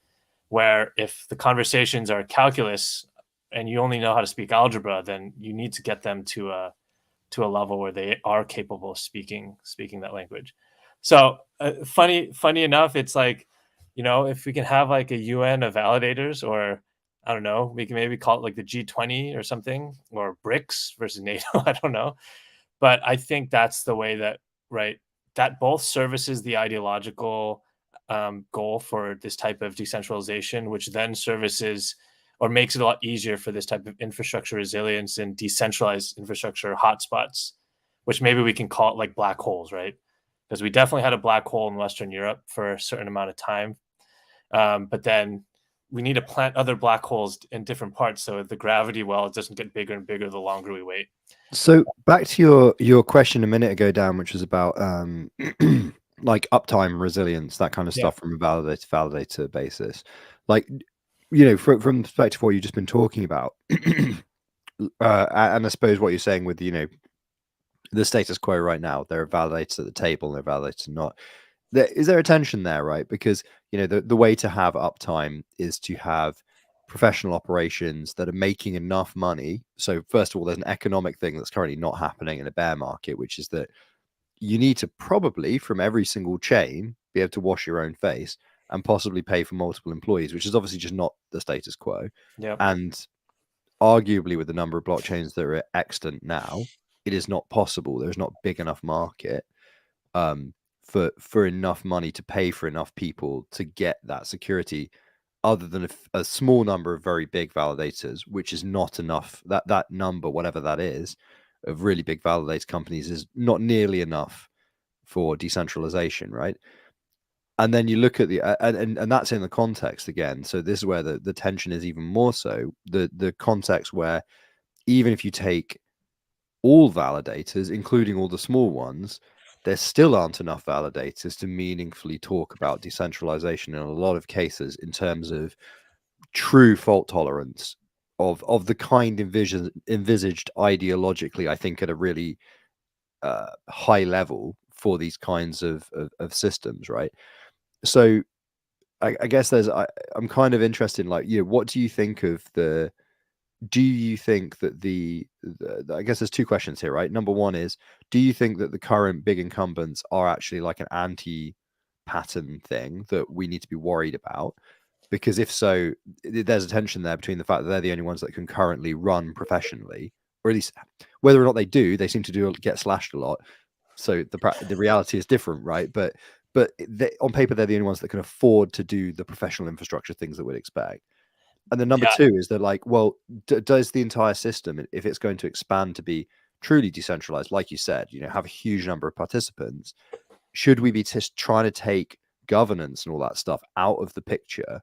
where if the conversations are calculus and you only know how to speak algebra, then you need to get them to a level where they are capable of speaking that language. So funny enough, it's like, if we can have like a UN of validators, or I don't know, we can maybe call it like the G20 or something, or BRICS versus NATO. I don't know. But I think that's the way that, right, that both services the ideological goal for this type of decentralization, which then services or makes it a lot easier for this type of infrastructure resilience and decentralized infrastructure hotspots, which maybe we can call it like black holes, right? Because we definitely had a black hole in Western Europe for a certain amount of time. But then we need to plant other black holes in different parts so the gravity well doesn't get bigger and bigger the longer we wait. So back to your question a minute ago, Dan, which was about like uptime resilience, that kind of stuff from a validator basis. Like, from the perspective of what you've just been talking about, and I suppose what you're saying with, the status quo right now, there are validators at the table and there are validators not. Is there a tension there, right? Because, the way to have uptime is to have professional operations that are making enough money. So first of all, there's an economic thing that's currently not happening in a bear market, which is that you need to probably from every single chain be able to wash your own face and possibly pay for multiple employees, which is obviously just not the status quo. Yep. And arguably with the number of blockchains that are extant now, it is not possible. There's not big enough market for enough money to pay for enough people to get that security, other than a small number of very big validators, which is not enough. That number, whatever that is, of really big validator companies is not nearly enough for decentralization, right? And then you look at and that's in the context again. So this is where the tension is even more so. The context where even if you take all validators, including all the small ones, there still aren't enough validators to meaningfully talk about decentralization in a lot of cases in terms of true fault tolerance of the kind envisaged ideologically, I think, at a really high level for these kinds of systems, right? So I guess I'm kind of interested in, like, what do you think of do you think that I guess there's two questions here, right? Number one is, do you think that the current big incumbents are actually like an anti-pattern thing that we need to be worried about? Because if so, there's a tension there between the fact that they're the only ones that can currently run professionally, or at least whether or not they do, they seem to get slashed a lot. So the reality is different, right? But on paper, they're the only ones that can afford to do the professional infrastructure things that we'd expect. And then number two is they're like, well, does the entire system, if it's going to expand to be truly decentralized, like you said, have a huge number of participants, should we be just trying to take governance and all that stuff out of the picture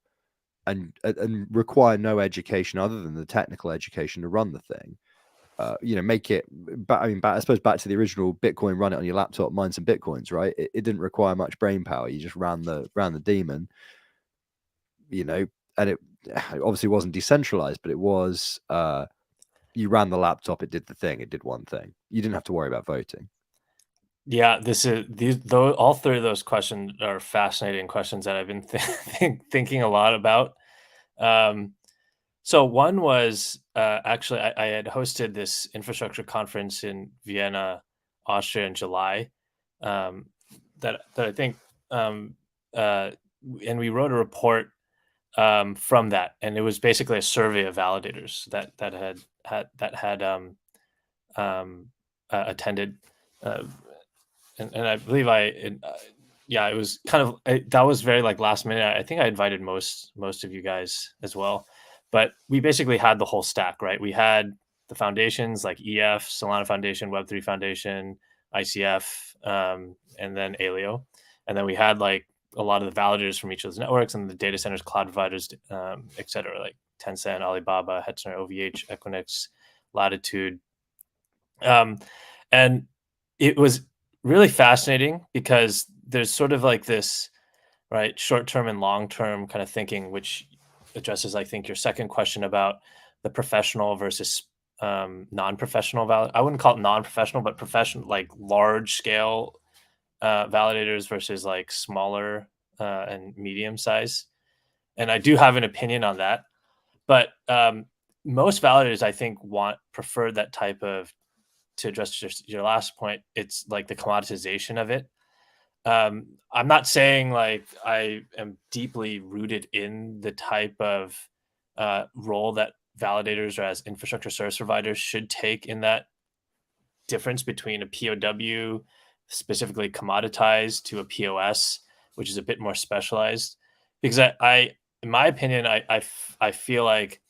and require no education other than the technical education to run the thing? Make it. I suppose back to the original Bitcoin, run it on your laptop, mine some Bitcoins, right? It didn't require much brain power. You just ran the daemon, and it obviously wasn't decentralized, but it was. You ran the laptop, it did the thing, it did one thing. You didn't have to worry about voting. Yeah, all three of those questions are fascinating questions that I've been thinking a lot about. So one was actually I had hosted this infrastructure conference in Vienna, Austria in July. That I think, and we wrote a report from that, and it was basically a survey of validators that had attended, and I believe it was kind of that was very like last minute. I think I invited most of you guys as well. But we basically had the whole stack, right? We had the foundations like EF, Solana Foundation, Web3 Foundation, ICF, and then Aleo. And then we had like a lot of the validators from each of those networks and the data centers, cloud providers, et cetera, like Tencent, Alibaba, Hetzner, OVH, Equinix, Latitude. And it was really fascinating because there's sort of like this, right, short-term and long-term kind of thinking, which addresses, I think, your second question about the professional versus non-professional I wouldn't call it non-professional, but professional, like large scale validators versus like smaller and medium size. And I do have an opinion on that, but most validators, I think, prefer that type of, to address your last point, it's like the commoditization of it. I'm not saying like I am deeply rooted in the type of role that validators or as infrastructure service providers should take in that difference between a POW, specifically commoditized, to a POS, which is a bit more specialized. Because I in my opinion, I feel like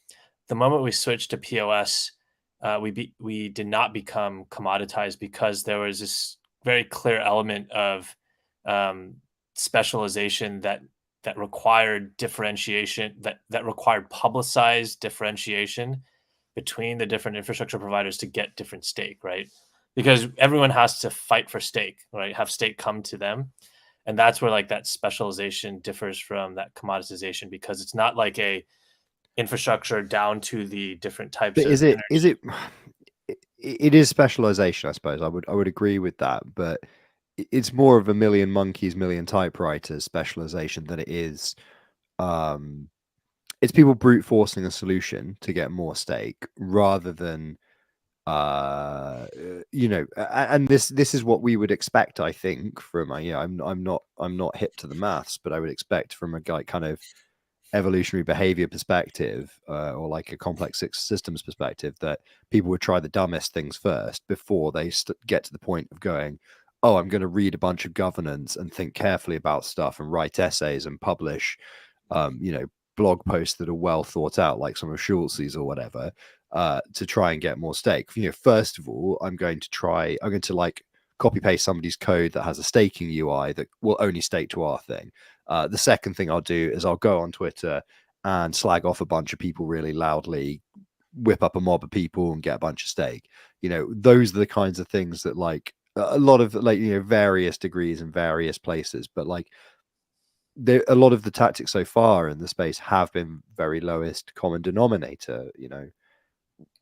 the moment we switched to POS, we did not become commoditized because there was this very clear element of specialization that required differentiation, that required publicized differentiation between the different infrastructure providers to get different stake, right? Because everyone has to fight for stake, right? Have stake come to them. And that's where like that specialization differs from that commoditization, because it's not like a infrastructure down to the different types But of is it it is specialization, I suppose. I would agree with that, but it's more of a million monkeys, million typewriters specialization than it is. It's people brute forcing a solution to get more stake rather than, and this is what we would expect, I think, from I'm not hip to the maths, but I would expect from a guy kind of evolutionary behavior perspective, or like a complex systems perspective, that people would try the dumbest things first before they get to the point of going, oh, I'm going to read a bunch of governance and think carefully about stuff and write essays and publish, blog posts that are well thought out, like some of Schultz's or whatever, to try and get more stake. First of all, I'm going to like copy paste somebody's code that has a staking UI that will only stake to our thing. The second thing I'll do is I'll go on Twitter and slag off a bunch of people really loudly, whip up a mob of people and get a bunch of stake. Those are the kinds of things that like a lot of like, various degrees in various places, but like a lot of the tactics so far in the space have been very lowest common denominator.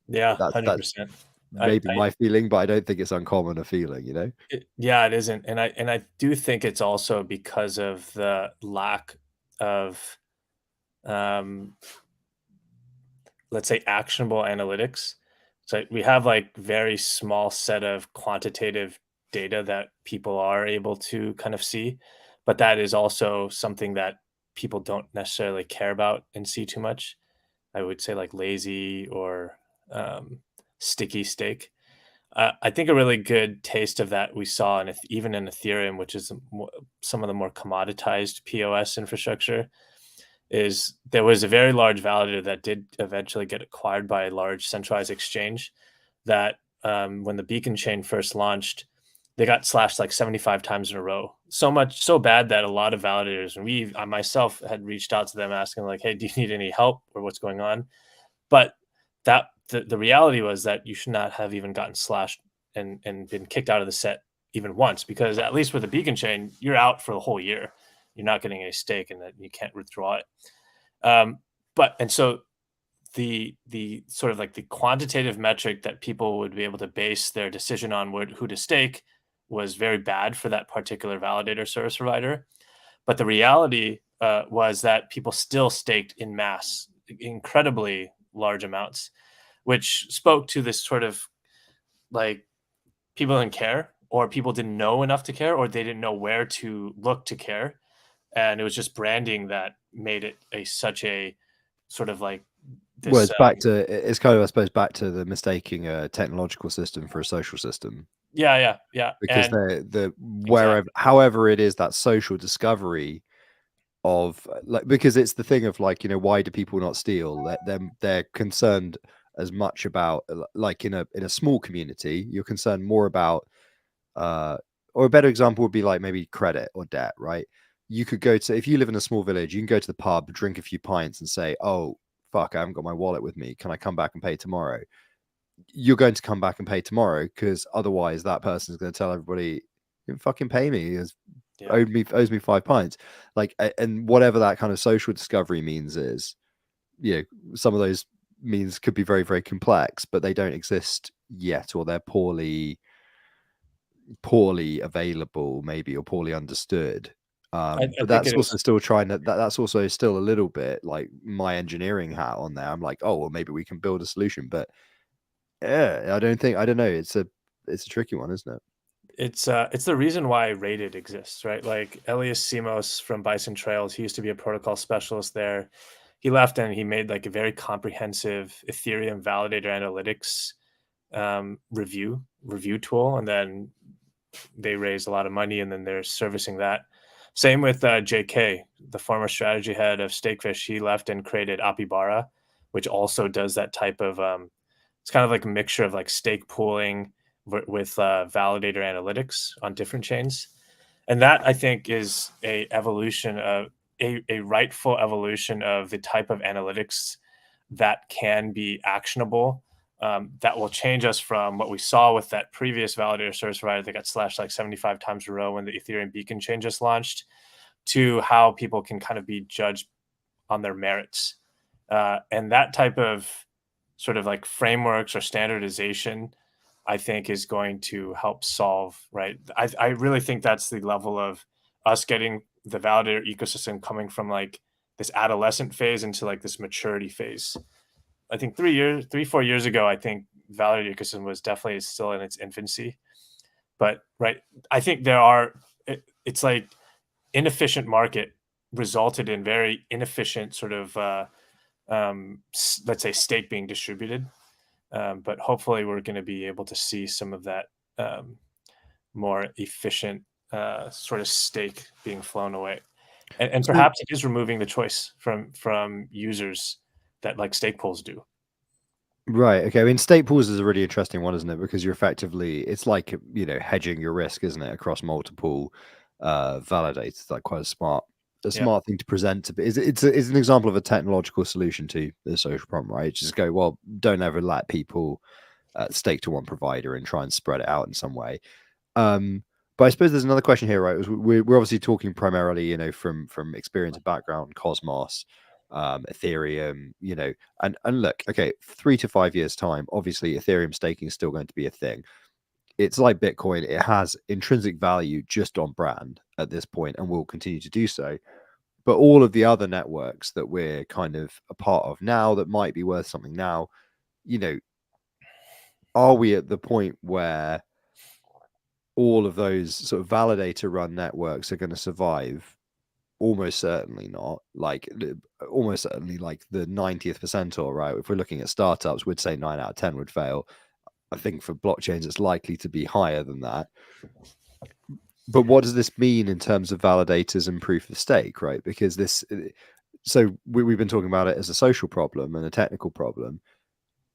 Yeah, that's 100%. maybe my feeling, but I don't think it's uncommon a feeling, it isn't. And I do think it's also because of the lack of, let's say, actionable analytics. So we have like very small set of quantitative data that people are able to kind of see, but that is also something that people don't necessarily care about and see too much. I would say like lazy or sticky stake. I think a really good taste of that we saw even in Ethereum, which is some of the more commoditized POS infrastructure, is there was a very large validator that did eventually get acquired by a large centralized exchange that when the Beacon chain first launched, they got slashed like 75 times in a row. So much, so bad that a lot of validators, and I myself had reached out to them asking like, hey, do you need any help or what's going on? But the reality was that you should not have even gotten slashed and been kicked out of the set even once, because at least with the Beacon chain, you're out for the whole year. You're not getting a stake and that you can't withdraw it. And so the sort of like the quantitative metric that people would be able to base their decision on who to stake was very bad for that particular validator service provider. But the reality was that people still staked in mass, incredibly large amounts, which spoke to this sort of like people didn't care, or people didn't know enough to care, or they didn't know where to look to care. And it was just branding that made it such a sort of like this. Well, it's kind of, I suppose, back to the mistaking a technological system for a social system. Yeah. Because however it is that social discovery of like, because it's the thing of like, why do people not steal? They're concerned as much about like in a small community, you're concerned more about or a better example would be like maybe credit or debt, right? You could go to, if you live in a small village, you can go to the pub, drink a few pints and say, oh fuck, I haven't got my wallet with me, can I come back and pay tomorrow? You're going to come back and pay tomorrow, because otherwise that person is going to tell everybody, you fucking pay me, he owes me 5 pints. Like, and whatever that kind of social discovery means is, some of those means could be very, very complex, but they don't exist yet, or they're poorly available maybe, or poorly understood. But that's also still that's also still a little bit like my engineering hat on there. I'm like, oh well, maybe we can build a solution, but yeah, I don't know. It's a tricky one, isn't it? It's the reason why Rated exists, right? Like Elias Simos from Bison Trails, he used to be a protocol specialist there. He left and he made like a very comprehensive Ethereum validator analytics review tool, and then they raised a lot of money, and then they're servicing that. Same with JK, the former strategy head of Stakefish. He left and created Apibara, which also does that type of it's kind of like a mixture of like stake pooling with validator analytics on different chains. And that, I think, is a evolution of a rightful evolution of the type of analytics that can be actionable, that will change us from what we saw with that previous validator service provider that got slashed like 75 times in a row when the Ethereum Beacon chain just launched, to how people can kind of be judged on their merits. And that type of sort of like frameworks or standardization, I think, is going to help solve, right? I really think that's the level of us getting the validator ecosystem coming from like this adolescent phase into like this maturity phase. I think 4 years ago, I think validator ecosystem was definitely still in its infancy. But right, I think it's like inefficient market resulted in very inefficient sort of let's say stake being distributed. But hopefully we're going to be able to see some of that more efficient sort of stake being flown away. And perhaps it is removing the choice from users that like stake pools do. Right. Okay. I mean, stake pools is a really interesting one, isn't it? Because you're effectively, it's like, hedging your risk, isn't it, across multiple validators. It's like quite a smart thing to present to be. It's an example of a technological solution to the social problem, right? Just go, well, don't ever let people stake to one provider and try and spread it out in some way. But I suppose there's another question here, right? We're obviously talking primarily, from experience and background, Cosmos, Ethereum, and look, okay, 3 to 5 years time, obviously Ethereum staking is still going to be a thing. It's like Bitcoin, it has intrinsic value just on brand at this point and will continue to do so. But all of the other networks that we're kind of a part of now that might be worth something now, are we at the point where all of those sort of validator run networks are going to survive almost certainly not. Like almost certainly like the 90th percentile, right? If we're looking at startups, we'd say 9 out of 10 would fail. I think for blockchains, it's likely to be higher than that. But what does this mean in terms of validators and proof of stake, right? Because this, so we've been talking about it as a social problem and a technical problem.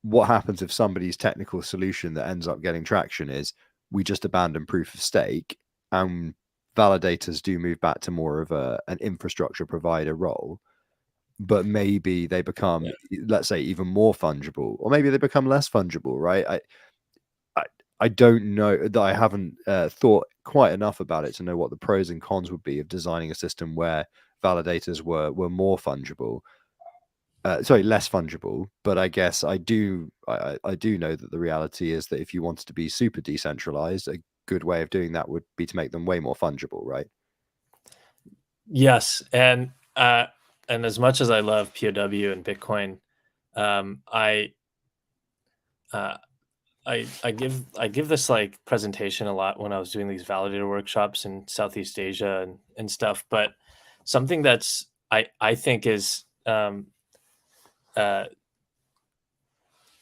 What happens if somebody's technical solution that ends up getting traction is we just abandon proof of stake and validators do move back to more of an infrastructure provider role, but maybe they become, let's say, even more fungible, or maybe they become less fungible, right? I don't know that I haven't thought quite enough about it to know what the pros and cons would be of designing a system where validators were more fungible. Sorry, less fungible. But I guess I do know that the reality is that if you wanted to be super decentralized, a good way of doing that would be to make them way more fungible, right? Yes, and as much as I love POW and Bitcoin, I give this like presentation a lot when I was doing these validator workshops in Southeast Asia and stuff. But something that's I think is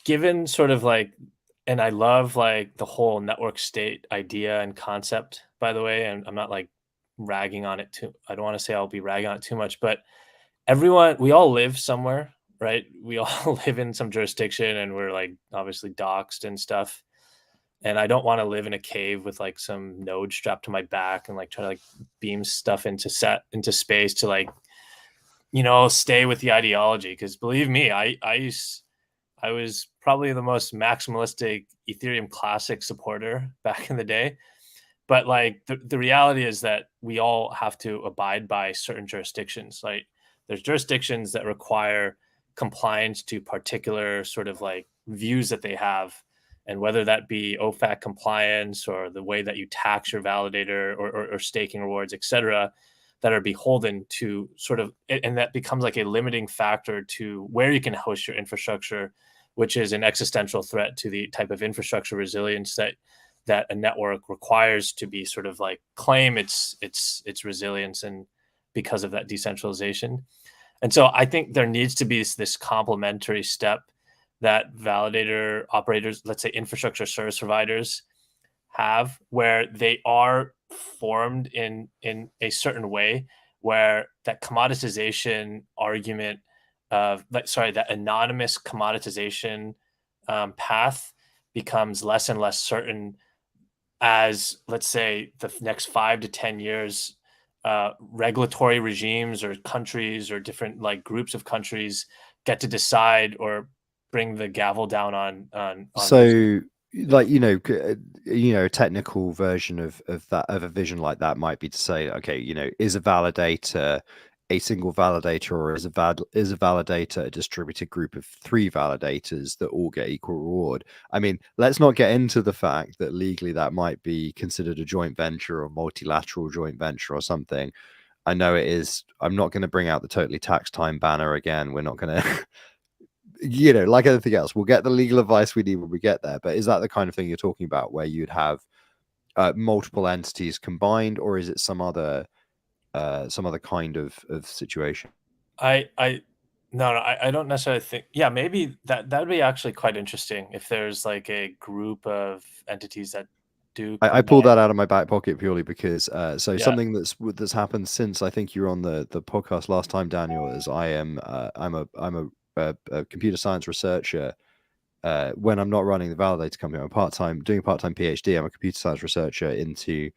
given sort of like, and I love like the whole network state idea and concept, by the way, and I'm not like ragging on it too. I don't want to say I'll be ragging on it too much, but we all live somewhere, right? We all live in some jurisdiction and we're like obviously doxxed and stuff. And I don't want to live in a cave with like some node strapped to my back and like try to like beam stuff into space to like, stay with the ideology. Cause believe me, I was probably the most maximalistic Ethereum Classic supporter back in the day. But like the reality is that we all have to abide by certain jurisdictions. Like there's jurisdictions that require compliance to particular sort of like views that they have. And whether that be OFAC compliance or the way that you tax your validator or staking rewards, et cetera, that are beholden to sort of, and that becomes like a limiting factor to where you can host your infrastructure, which is an existential threat to the type of infrastructure resilience that a network requires to be sort of like claim its resilience, and because of that decentralization. And so I think there needs to be this complementary step that validator operators, let's say infrastructure service providers, have, where they are formed in a certain way where that commoditization argument of that anonymous commoditization path becomes less and less certain as, let's say, the next 5 to 10 years, regulatory regimes or countries or different like groups of countries get to decide or bring the gavel down on So like a technical version of that, of a vision like that, might be to say, okay, is a validator a single validator, or is a validator a distributed group of 3 validators that all get equal reward? I mean, let's not get into the fact that legally that might be considered a joint venture or multilateral joint venture or something. I know it is. I'm not going to bring out the totally tax time banner again. We're not going to like anything else, we'll get the legal advice we need when we get there. But is that the kind of thing you're talking about, where you'd have multiple entities combined, or is it some other kind of situation? I don't necessarily think. Yeah, maybe that would be actually quite interesting if there's like a group of entities that do. I pulled that out of my back pocket purely because something that's happened since I think you were on the podcast last time, Daniel, is I'm a computer science researcher. When I'm not running the validator company, I'm doing a part-time PhD. I'm a computer science researcher into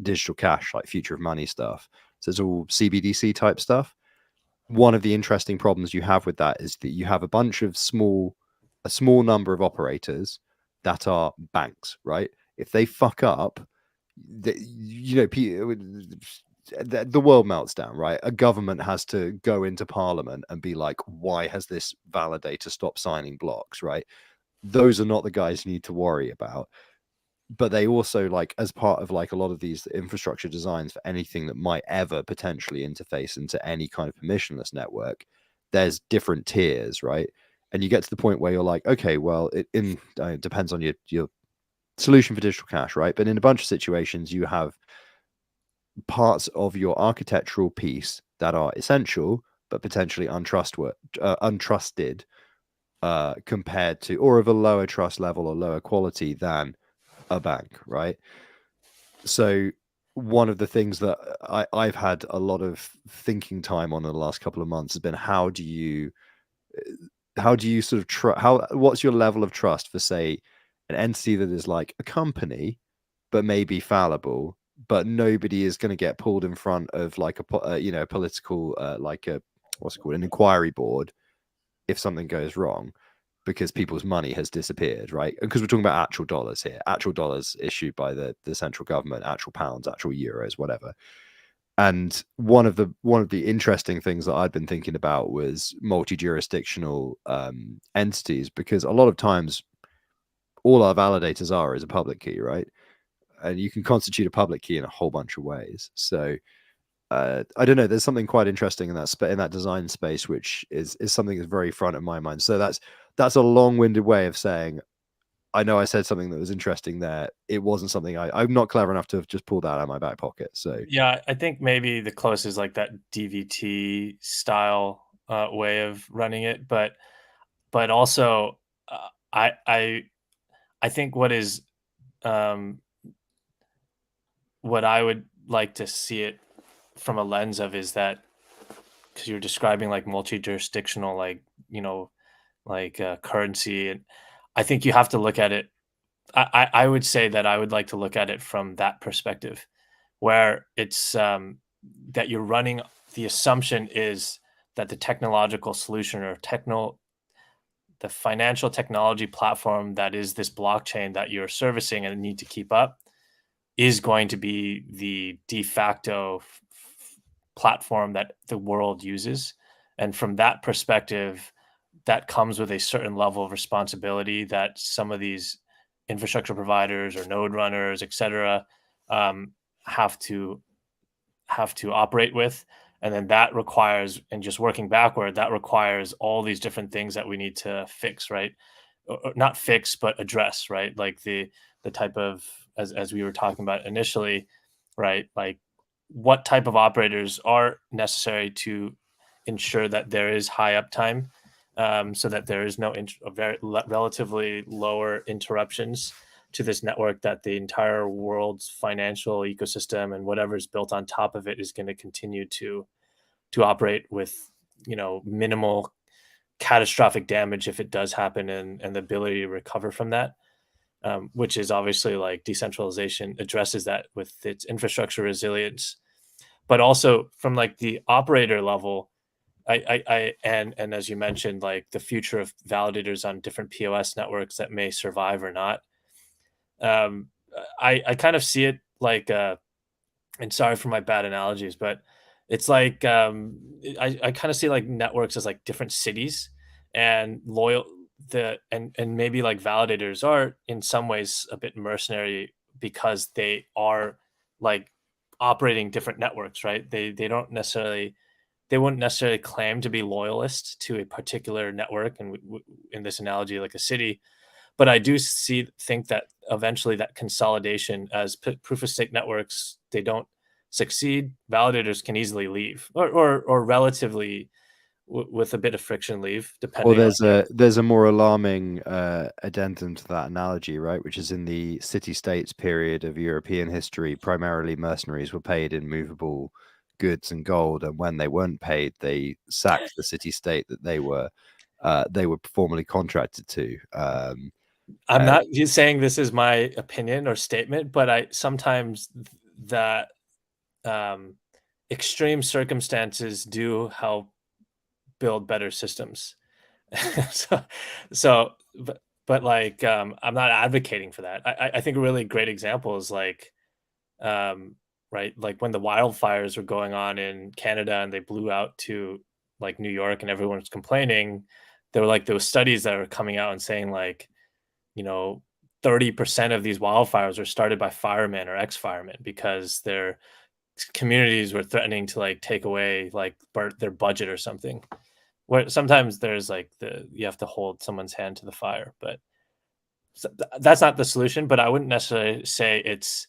digital cash, like future of money stuff. So it's all CBDC type stuff. One of the interesting problems you have with that is that you have a small number of operators that are banks, right? If they fuck up, the world melts down, right? A government has to go into parliament and be like, why has this validator stopped signing blocks, right? Those are not the guys you need to worry about. But they also, like, as part of like a lot of these infrastructure designs for anything that might ever potentially interface into any kind of permissionless network, there's different tiers, right? And you get to the point where you're like, okay, well, it depends on your solution for digital cash, right? But in a bunch of situations, you have parts of your architectural piece that are essential but potentially untrusted compared to, or of a lower trust level or lower quality than a bank, right? So one of the things that I've had a lot of thinking time on in the last couple of months has been how do you sort of what's your level of trust for, say, an entity that is like a company but maybe fallible, but nobody is going to get pulled in front of like a political like a what's it called, an inquiry board if something goes wrong because people's money has disappeared, right? Because we're talking about actual dollars here, actual dollars issued by the central government, actual pounds, actual euros, whatever. And one of the interesting things that I'd been thinking about was multi-jurisdictional entities, because a lot of times all our validators is a public key, right? And you can constitute a public key in a whole bunch of ways. So I don't know. There's something quite interesting in that design space, which is something that's very front of my mind. So that's a long-winded way of saying, I know I said something that was interesting there. It wasn't something I'm not clever enough to have just pulled that out of my back pocket. So Yeah, I think maybe the closest like that DVT style way of running it, but also I think what I would like to see it from a lens of is that, because you're describing like multi-jurisdictional, like, like currency, and I think you have to look at it. I would say that I would like to look at it from that perspective, where it's that you're running. The assumption is that the technological solution or the financial technology platform that is this blockchain that you're servicing and need to keep up is going to be the de facto platform that the world uses. And from that perspective, that comes with a certain level of responsibility that some of these infrastructure providers or node runners, et cetera, have to operate with. And then that requires, and just working backward, that requires all these different things that we need to fix, right? Or not fix, but address, right? Like the type of, as we were talking about initially, right? Like what type of operators are necessary to ensure that there is high uptime, so that there is no relatively lower interruptions to this network, that the entire world's financial ecosystem and whatever is built on top of it is going to continue to operate with minimal catastrophic damage if it does happen, and the ability to recover from that, which is obviously like decentralization addresses that with its infrastructure resilience. But also from like the operator level, and as you mentioned, like the future of validators on different POS networks that may survive or not. I kind of see it like, and sorry for my bad analogies, but it's like, I kind of see like networks as like different cities, and and maybe like validators are in some ways a bit mercenary because they are like operating different networks, right? They wouldn't necessarily claim to be loyalist to a particular network, and in this analogy, like a city. But I do think that eventually that consolidation, as proof of stake networks, they don't succeed, validators can easily leave, or relatively with a bit of friction leave, depending. Well, there's a more alarming addendum to that analogy, right? Which is in the city-states period of European history, primarily mercenaries were paid in movable goods and gold, and when they weren't paid, they sacked the city-state that they were formally contracted to. I'm not saying this is my opinion or statement, but I sometimes that extreme circumstances do help build better systems. But like, I'm not advocating for that. I think a really great example is like, right, like when the wildfires were going on in Canada and they blew out to like New York and everyone was complaining. There were like those studies that were coming out and saying like, 30% of these wildfires were started by firemen or ex-firemen because their communities were threatening to like take away like their budget or something. Where sometimes there's like you have to hold someone's hand to the fire, but that's not the solution. But I wouldn't necessarily say it's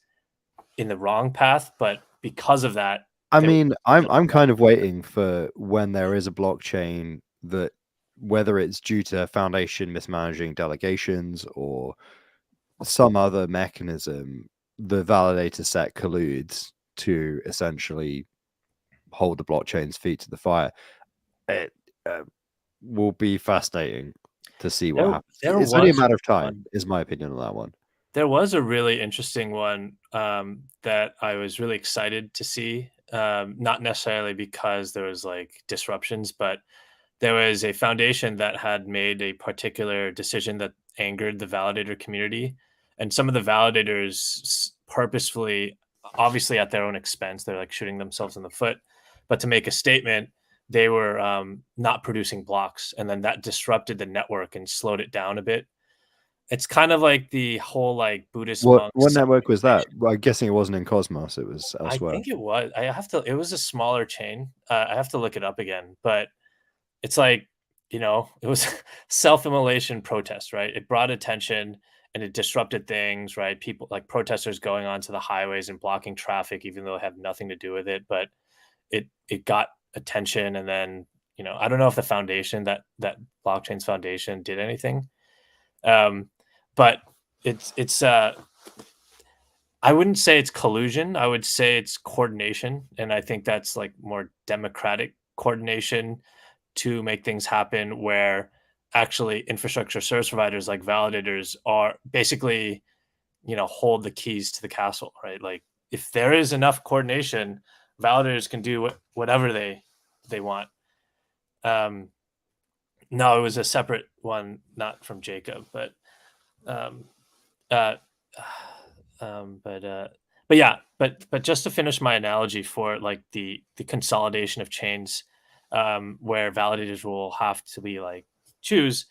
in the wrong path, but because of that, I there was mean, a lot I'm more. kind of waiting for when there is a blockchain that, whether it's due to foundation mismanaging delegations or some other mechanism, the validator set colludes to essentially hold the blockchain's feet to the fire. It will be fascinating to see what happens. There It's only a was matter of time, one. is my opinion on that one. There was a really interesting one that I was really excited to see. Not necessarily because there was like disruptions, but there was a foundation that had made a particular decision that angered the validator community, and some of the validators purposefully, obviously at their own expense, they're like shooting themselves in the foot, but to make a statement, they were not producing blocks, and then that disrupted the network and slowed it down a bit. It's kind of like the whole like Buddhist What monks. network was that? Well, I'm guessing it wasn't in Cosmos. It was I elsewhere. think it was. I have to. It was a smaller chain. I have to look it up again, but it's like, it was self-immolation protest, right? It brought attention and it disrupted things, right? People like protesters going onto the highways and blocking traffic, even though it had nothing to do with it, but it got attention. And then, I don't know if the foundation that blockchain's foundation did anything. But it's I wouldn't say it's collusion. I would say it's coordination. And I think that's like more democratic coordination to make things happen, where actually infrastructure service providers like validators are basically, hold the keys to the castle, right? Like if there is enough coordination, validators can do whatever they want. No, it was a separate one, not from Jacob, but um, uh, but yeah, but just to finish my analogy for like the consolidation of chains, where validators will have to be like choose,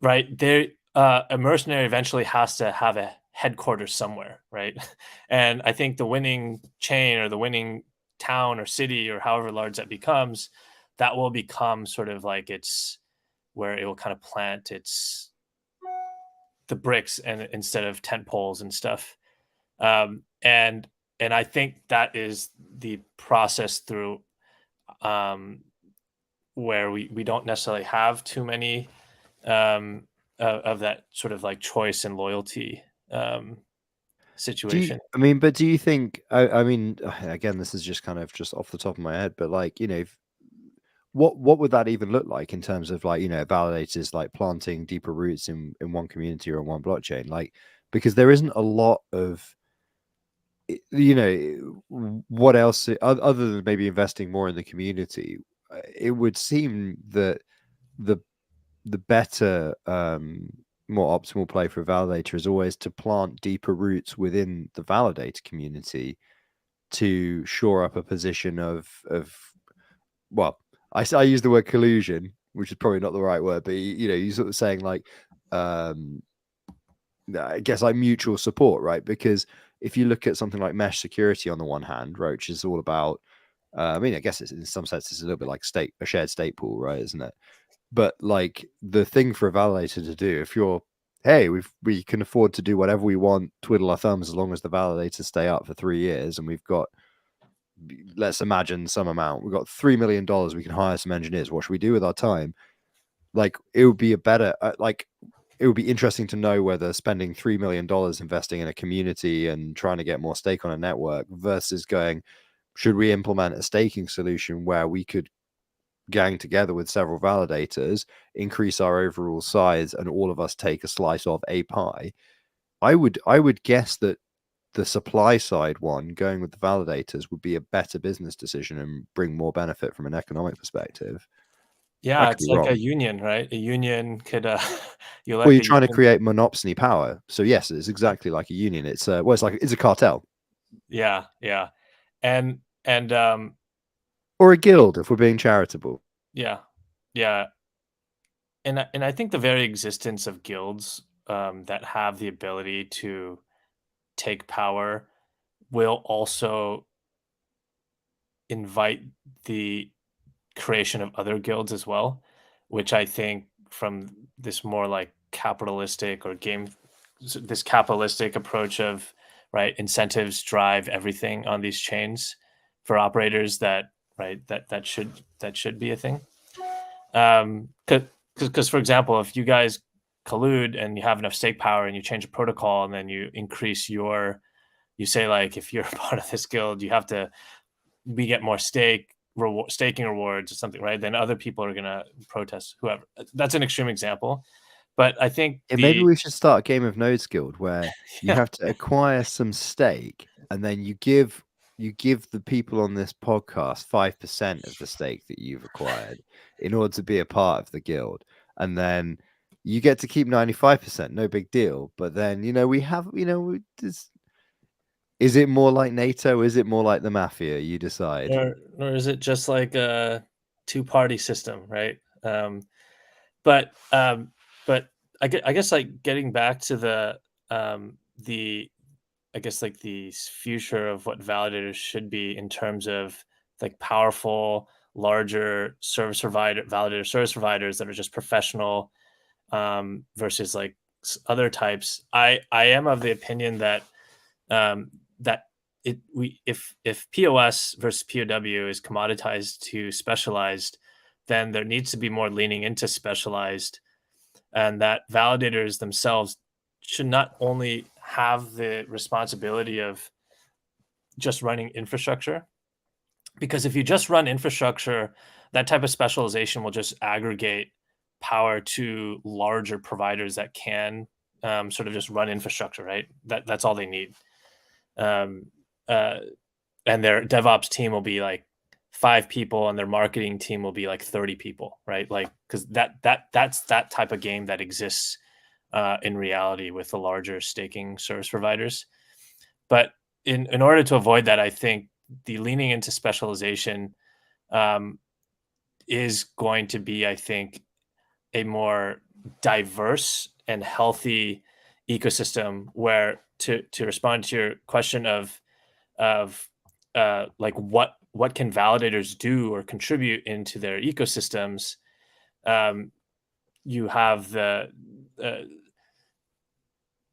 right? There, a mercenary eventually has to have a headquarters somewhere, right? And I think the winning chain or the winning town or city or however large that becomes, that will become sort of like it's where it will kind of plant its the bricks and instead of tent poles and stuff. And I think that is the process through where we don't necessarily have too many of that sort of like choice and loyalty situation. But do you think? I mean, again, this is just kind of just off the top of my head, but like, what would that even look like in terms of like, validators like planting deeper roots in one community or in one blockchain? Like, because there isn't a lot of, what else other than maybe investing more in the community. It would seem that the better, more optimal play for a validator is always to plant deeper roots within the validator community to shore up a position of well, I use the word collusion, which is probably not the right word, but you sort of saying like, I guess like mutual support, right? Because if you look at something like mesh security on the one hand, right, which is all about, I mean, I guess it's in some sense it's a little bit like a shared state pool, right? Isn't it? But like the thing for a validator to do, if you're, hey, we can afford to do whatever we want, twiddle our thumbs as long as the validators stay up for 3 years, and we've got, let's imagine some amount, we've got $3 million, we can hire some engineers. What should we do with our time? Like it would be a better, it would be interesting to know whether spending $3 million investing in a community and trying to get more stake on a network versus going, should we implement a staking solution where we could gang together with several validators, increase our overall size, and all of us take a slice of a pie? I would guess that the supply side one, going with the validators, would be a better business decision and bring more benefit from an economic perspective. Yeah, it's like a union, right? A union could you're trying to create monopsony power. So yes, it's exactly like a union. It's it's a cartel. Yeah. And or a guild if we're being charitable. Yeah. And I think the very existence of guilds that have the ability to take power will also invite the creation of other guilds as well, which I think from this more like capitalistic or this capitalistic approach of right, incentives drive everything on these chains for operators, that right that should be a thing. Because for example, if you guys collude and you have enough stake power and you change a protocol and then you increase your, you say like, if you're part of this guild, you have to, we get more staking rewards or something, right? Then other people are gonna protest, whoever. That's an extreme example, but I think maybe we should start a Game of Nodes guild where you Yeah. have to acquire some stake, and then you give the people on this podcast 5% of the stake that you've acquired in order to be a part of the guild, and then you get to keep 95%. No big deal. But then we have is it more like NATO? Is it more like the mafia? You decide. Or is it just like a two-party system, right? But I guess like getting back to the I guess like the future of what validators should be in terms of like powerful, larger validator service providers that are just professional, versus like other types. I am of the opinion that that if POS versus POW is commoditized to specialized, then there needs to be more leaning into specialized, and that validators themselves should not only have the responsibility of just running infrastructure, because if you just run infrastructure, that type of specialization will just aggregate power to larger providers that can sort of just run infrastructure, right? That's all they need. And their DevOps team will be like 5 people, and their marketing team will be like 30 people, right? Like, because that's that type of game that exists in reality with the larger staking service providers. But in order to avoid that, I think the leaning into specialization is going to be, I think, a more diverse and healthy ecosystem, where to respond to your question of like what can validators do or contribute into their ecosystems, you have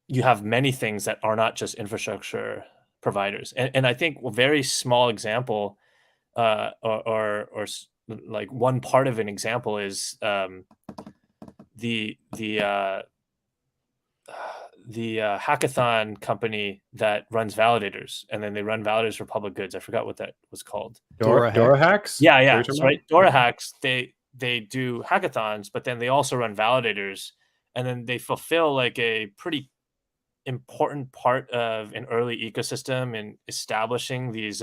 you have many things that are not just infrastructure providers, and I think a very small example, or like one part of an example is the hackathon company that runs validators, and then they run validators for public goods. I forgot what that was called. Dora hacks. Yeah, that's right. Dora hacks. They do hackathons, but then they also run validators, and then they fulfill like a pretty important part of an early ecosystem in establishing these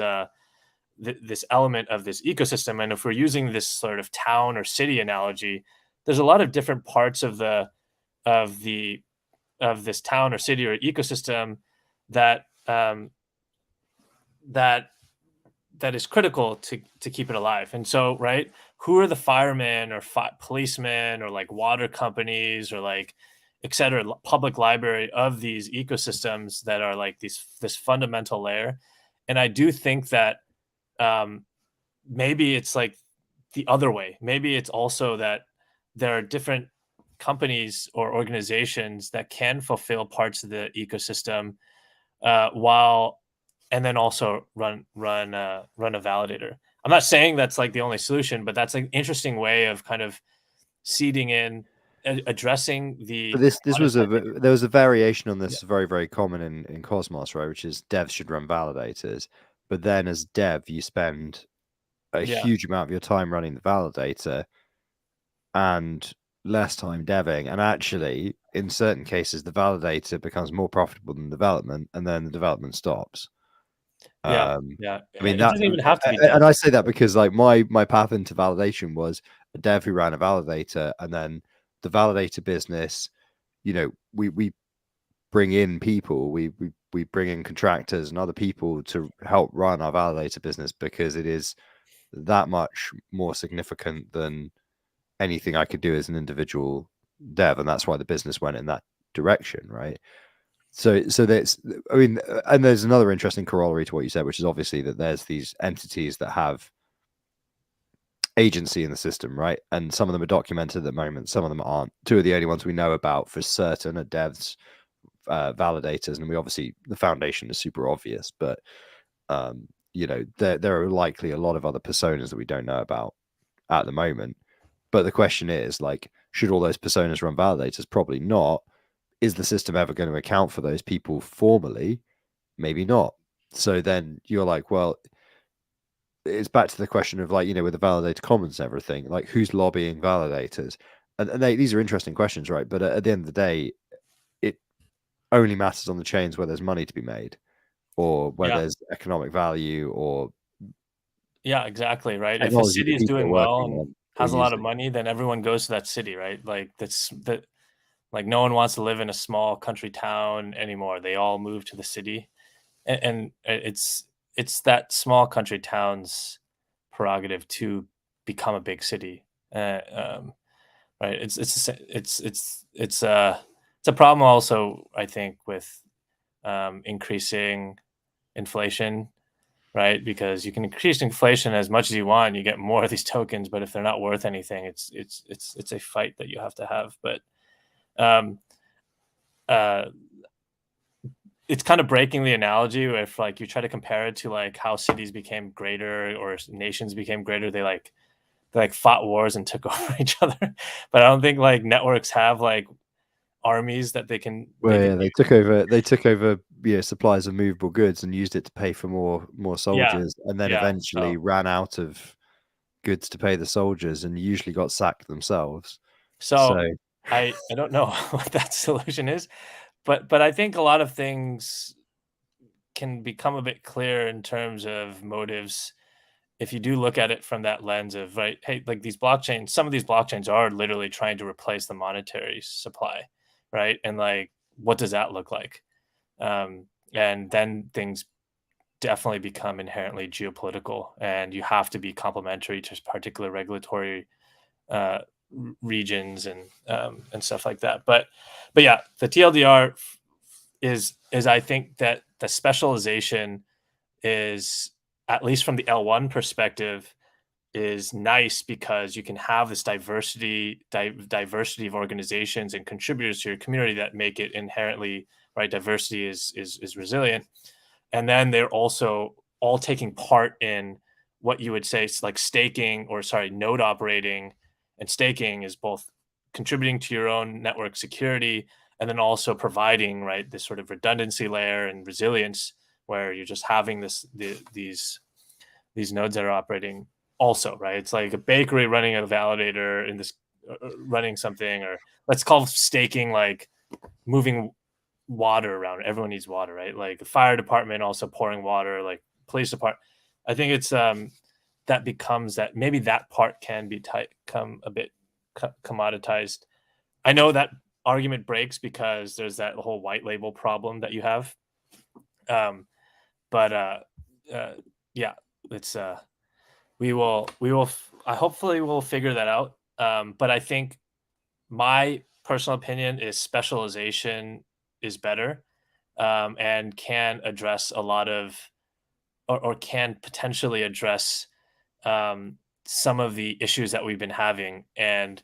this element of this ecosystem. And if we're using this sort of town or city analogy, there's a lot of different parts of this town or city or ecosystem that that is critical to keep it alive. And so, right, who are the firemen or policemen or like water companies or like et cetera, public library of these ecosystems that are like this fundamental layer? And I do think that maybe it's like the other way. Maybe it's also that there are different companies or organizations that can fulfill parts of the ecosystem and then also run a validator. I'm not saying that's like the only solution, but that's an interesting way of kind of seeding in, addressing the. But there was a variation on this, very, very common in Cosmos, right? Which is devs should run validators, but then as dev, you spend a huge amount of your time running the validator and less time deving, and actually in certain cases the validator becomes more profitable than development, and then the development stops. I mean, it doesn't even have to be and I say that because like my path into validation was a dev who ran a validator, and then the validator business, we bring in people, we bring in contractors and other people to help run our validator business, because it is that much more significant than anything I could do as an individual dev, and that's why the business went in that direction, right? So there's, I mean, and there's another interesting corollary to what you said, which is obviously that there's these entities that have agency in the system, right? And some of them are documented at the moment, some of them aren't. 2 of the only ones we know about for certain are devs validators, and we obviously the foundation is super obvious, but you know, there are likely a lot of other personas that we don't know about at the moment. But the question is, like, should all those personas run validators? Probably not. Is the system ever going to account for those people formally? Maybe not. So then you're like, well, it's back to the question of, like, you know, with the validator commons and everything, like, who's lobbying validators? And these are interesting questions, right? But at the end of the day, it only matters on the chains where there's money to be made, or where there's economic value, or Yeah, exactly, right. If a technology city that is people are doing well working and on or has a lot of using. money, then everyone goes to that city, right? Like like no one wants to live in a small country town anymore. They all move to the city, and it's that small country town's prerogative to become a big city. Right? It's a problem also, I think, with increasing inflation, right? Because you can increase inflation as much as you want, you get more of these tokens, but if they're not worth anything, it's a fight that you have to have. But um, uh, it's kind of breaking the analogy if like you try to compare it to like how cities became greater or nations became greater. They like fought wars and took over each other. But I don't think like networks have like armies that they can Well, yeah, use. they took over, you know, supplies of movable goods and used it to pay for more Yeah, soldiers, and then yeah. eventually ran out of goods to pay the soldiers, and usually got sacked themselves. So So I don't know what that solution is, but I think a lot of things can become a bit clearer in terms of motives if you do look at it from that lens of, right, hey, like these blockchains, some of these blockchains are literally trying to replace the monetary supply, right? And like, what does that look like? And then things definitely become inherently geopolitical, and you have to be complementary to particular regulatory uh, regions and stuff like that. But yeah, the TLDR is I think that the specialization is, at least from the L1 perspective, is nice because you can have this diversity of organizations and contributors to your community that make it inherently, right. Diversity is resilient, and then they're also all taking part in what you would say is like staking, or sorry, node operating. And staking is both contributing to your own network security and then also providing, right, this sort of redundancy layer and resilience where you're just having these nodes that are operating also, right? It's like a bakery running a validator in this running something, or let's call staking like moving water around. Everyone needs water, right? Like the fire department also pouring water, like police department. I think it's that becomes that maybe that part can become a bit commoditized. I know that argument breaks because there's that whole white label problem that you have. But yeah, it's I hopefully we'll figure that out. But I think my personal opinion is specialization is better, and can address a lot of, or can potentially address some of the issues that we've been having. And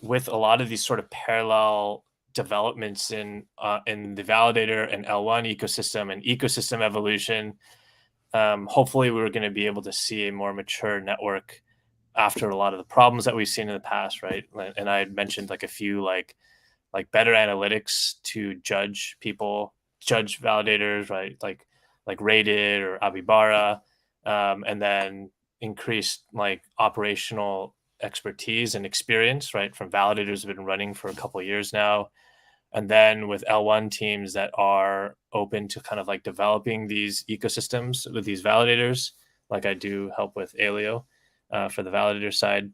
with a lot of these sort of parallel developments in the validator and L1 ecosystem and ecosystem evolution, hopefully we're going to be able to see a more mature network after a lot of the problems that we've seen in the past, right? And I had mentioned like a few like better analytics to judge validators, right? Like Rated or Abibara, and then increased like operational expertise and experience, right, from validators who've been running for a couple of years now. And then with L1 teams that are open to kind of like developing these ecosystems with these validators, like I do help with Alio for the validator side.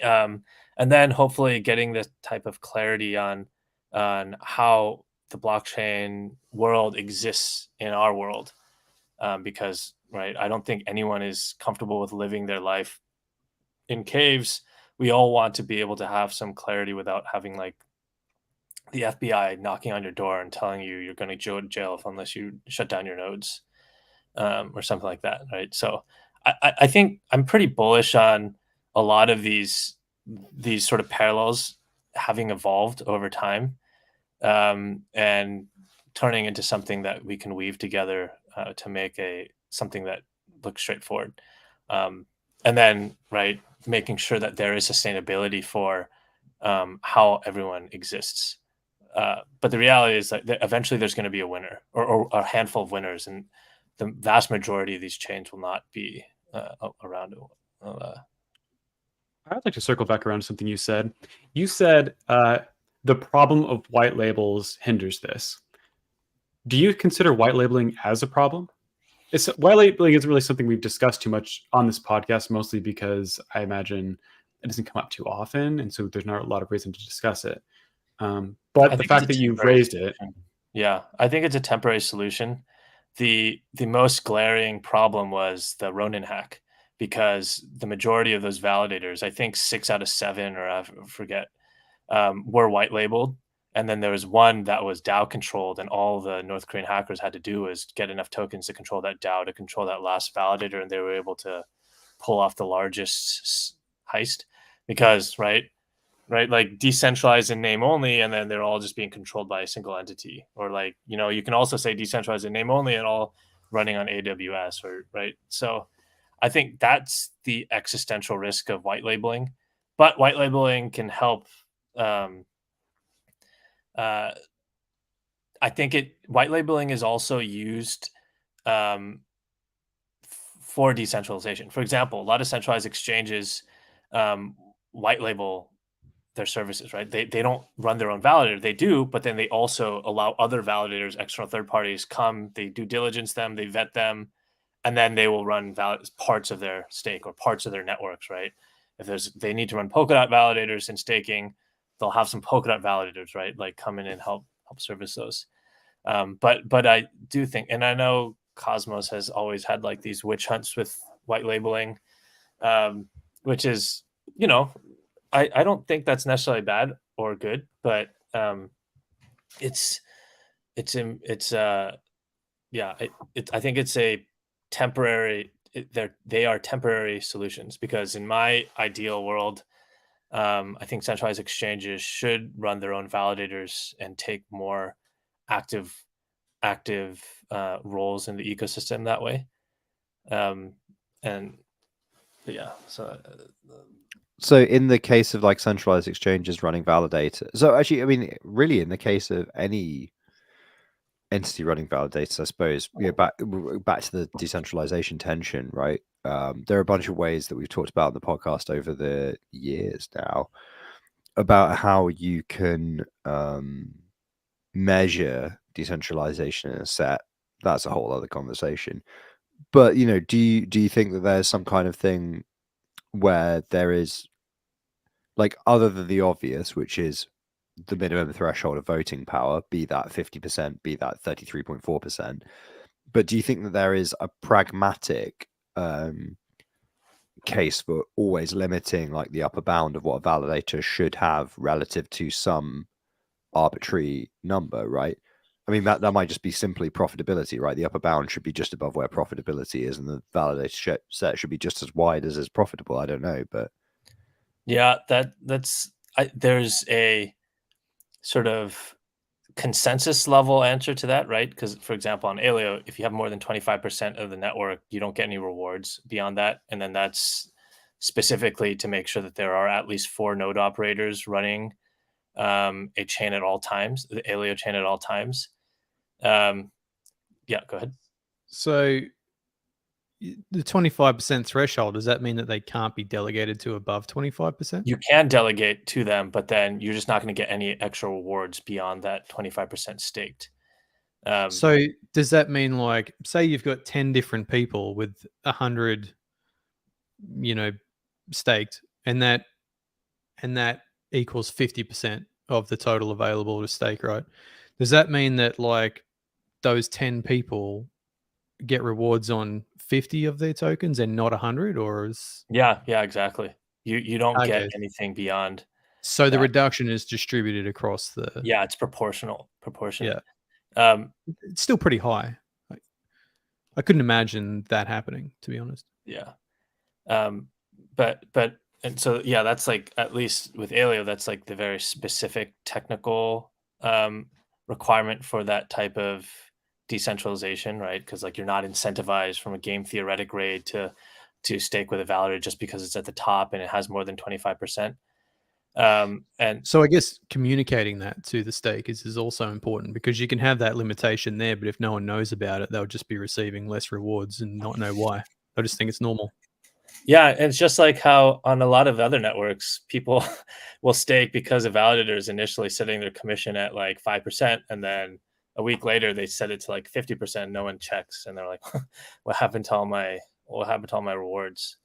And then hopefully getting this type of clarity on how the blockchain world exists in our world. Because, right, I don't think anyone is comfortable with living their life in caves. We all want to be able to have some clarity without having like the FBI knocking on your door and telling you you're going to go to jail unless you shut down your nodes, or something like that, right? So I think I'm pretty bullish on a lot of these sort of parallels having evolved over time. and turning into something that we can weave together to make something that looks straightforward. And then, right, making sure that there is sustainability for how everyone exists. But the reality is that eventually there's going to be a winner or a handful of winners, and the vast majority of these chains will not be around. I'd like to circle back around to something you said. You said the problem of white labels hinders this. Do you consider white labeling as a problem? White labeling isn't really something we've discussed too much on this podcast, mostly because I imagine it doesn't come up too often, and so there's not a lot of reason to discuss it. But the fact that you've raised it, yeah, I think it's a temporary solution. The most glaring problem was the Ronin hack, because the majority of those validators, I think 6 out of 7, or I forget, were white labeled. And then there was one that was DAO controlled, and all the North Korean hackers had to do was get enough tokens to control that DAO, to control that last validator, and they were able to pull off the largest heist. Because, right, like decentralized in name only, and then they're all just being controlled by a single entity. Or like, you can also say decentralized in name only and all running on AWS, or right. So I think that's the existential risk of white labeling. But white labeling can help. I think white labeling is also used for decentralization. For example, a lot of centralized exchanges white label their services, right? They don't run their own validator. They do, but then they also allow other validators, external third parties, come, they due diligence them, they vet them, and then they will run parts of their stake or parts of their networks, right? If they need to run Polkadot validators in staking, they'll have some Polkadot validators, right? Like come in and help service those. But I do think, and I know Cosmos has always had like these witch hunts with white labeling, which is, I don't think that's necessarily bad or good, but I think it's a temporary. They are temporary solutions, because in my ideal world, I think centralized exchanges should run their own validators and take more active roles in the ecosystem that way. So in the case of like centralized exchanges running validators, so actually, I mean, really, in the case of any entity running validators, I suppose, back to the decentralization tension, right? There are a bunch of ways that we've talked about in the podcast over the years now about how you can measure decentralization in a set. That's a whole other conversation. But do you think that there's some kind of thing where there is, like, other than the obvious, which is the minimum threshold of voting power, be that 50%, be that 33.4%, but do you think that there is a pragmatic case for always limiting like the upper bound of what a validator should have relative to some arbitrary number, right? I mean, that might just be simply profitability, right? The upper bound should be just above where profitability is, and the validator set should be just as wide as is profitable. I don't know, but yeah, there's a sort of consensus level answer to that, right? Because, for example, on Aleo, if you have more than 25% of the network, you don't get any rewards beyond that. And then that's specifically to make sure that there are at least 4 node operators running a chain at all times, the Aleo chain at all times. Yeah, go ahead. So the 25% threshold, does that mean that they can't be delegated to above 25%? You can delegate to them, but then you're just not going to get any extra rewards beyond that 25% staked. So does that mean, like, say you've got 10 different people with 100, staked, and that equals 50% of the total available to stake, right? Does that mean that like those 10 people get rewards on 50 of their tokens and not 100, or is... Yeah, exactly. You don't get anything beyond. So the reduction is distributed across the... Yeah, it's proportionate. Yeah. It's still pretty high. I couldn't imagine that happening, to be honest. Yeah. But and so, yeah, that's like, at least with Aleo, that's like the very specific technical requirement for that type of decentralization, right? Because like you're not incentivized from a game theoretic grade to stake with a validator just because it's at the top and it has more than 25%. And so I guess communicating that to the stakers is also important, because you can have that limitation there, but if no one knows about it, they'll just be receiving less rewards and not know why. They'll just think it's normal. yeah, and it's just like how on a lot of other networks, people will stake because a validator is initially setting their commission at like 5%, and then a week later they set it to like 50%. No one checks, and they're like, "What happened to all my rewards?"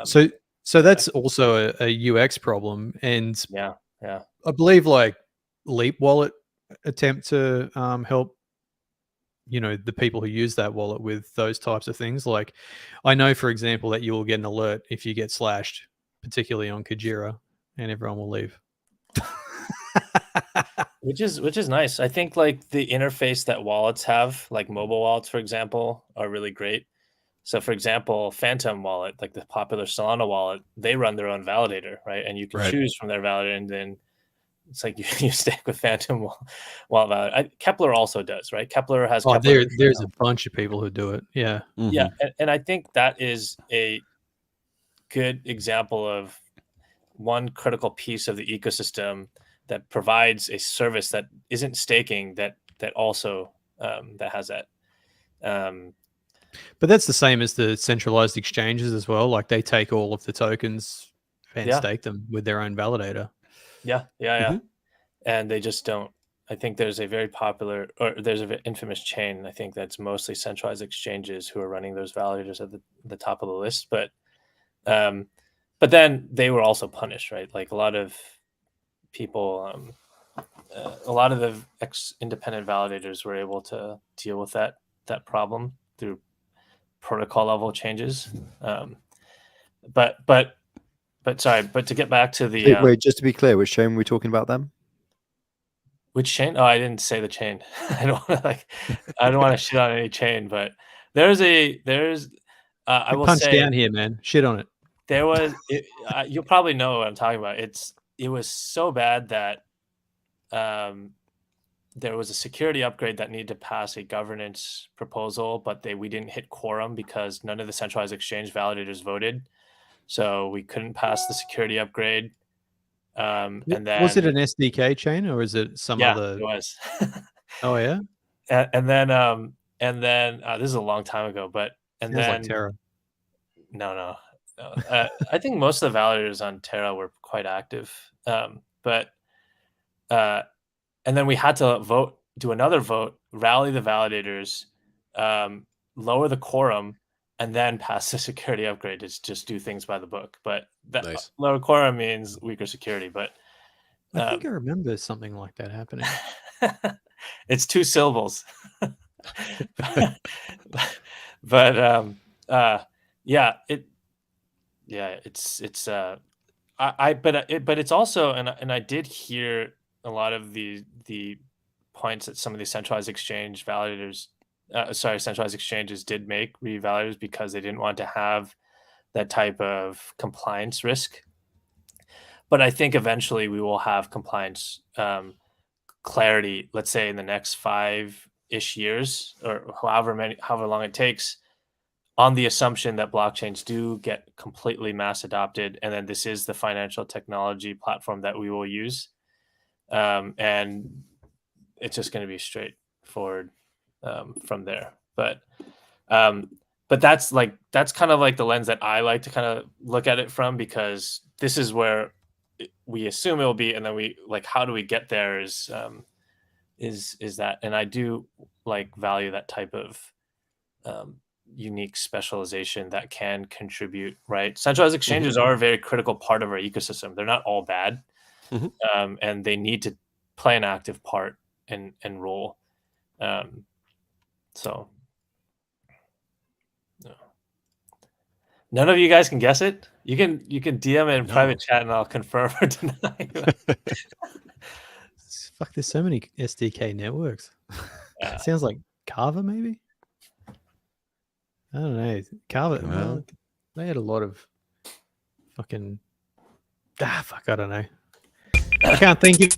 So that's also a UX problem, and yeah. I believe like Leap Wallet attempt to help the people who use that wallet with those types of things. Like, I know, for example, that you will get an alert if you get slashed, particularly on Kajira, and everyone will leave. Which is nice. I think like the interface that wallets have, like mobile wallets, for example, are really great. So, for example, Phantom Wallet, like the popular Solana wallet, they run their own validator, right? And you can Right. choose from their validator, and then it's like you stake with Phantom Wallet validator. Kepler also does, right? Kepler has. Oh, Kepler there's a bunch of people who do it. Yeah. Mhm. Yeah, and I think that is a good example of one critical piece of the ecosystem that provides a service that isn't staking, that also that has that. But that's the same as the centralized exchanges as well. Like, they take all of the tokens and Yeah. stake them with their own validator. Yeah. Mhm. And they just don't. I think there's a very popular, or there's an infamous chain, I think, that's mostly centralized exchanges who are running those validators at the top of the list. But then they were also punished, right? Like a lot of people, a lot of the independent validators were able to deal with that problem through protocol level changes. But sorry, but to get back to the Wait, just to be clear, which chain were we talking about then? which chain? Oh, I didn't say the chain. I don't want to shit on any chain, but there's I will punch say down here, man. Shit on it. there was you'll probably know what I'm talking about. It was so bad that there was a security upgrade that needed to pass a governance proposal, but we didn't hit quorum because none of the centralized exchange validators voted. So we couldn't pass the security upgrade. And then Was it an SDK chain, or is it some other? It was. Oh yeah. And then this is a long time ago, but Sounds like Terra. No. I think most of the validators on Terra were quite active. But and then we had to do another vote, rally the validators, lower the quorum, and then pass the security upgrade to just do things by the book. But that Nice. lower quorum means weaker security. But I think I remember something like that happening. it's 2 syllables. But but it's also, and I did hear a lot of the points that some of these centralized exchange validators, centralized exchanges did make revalidators because they didn't want to have that type of compliance risk. But I think eventually we will have compliance clarity, let's say in the next 5-ish years, or however long it takes, on the assumption that blockchains do get completely mass adopted, and then this is the financial technology platform that we will use, and it's just going to be straightforward from there. But that's kind of like the lens that I like to kind of look at it from, because this is where we assume it will be, and then we how do we get there is that, and I do value that type of unique specialization that can contribute, right? Centralized exchanges are a very critical part of our ecosystem. They're not all bad, and they need to play an active part and role. So none of you guys can guess it. You can DM it in private chat, and I'll confirm or deny. Fuck, there's so many SDK networks. It sounds like Carver, maybe. I don't know. Carver, well, they had a lot of fucking. Fuck, I don't know. I can't think of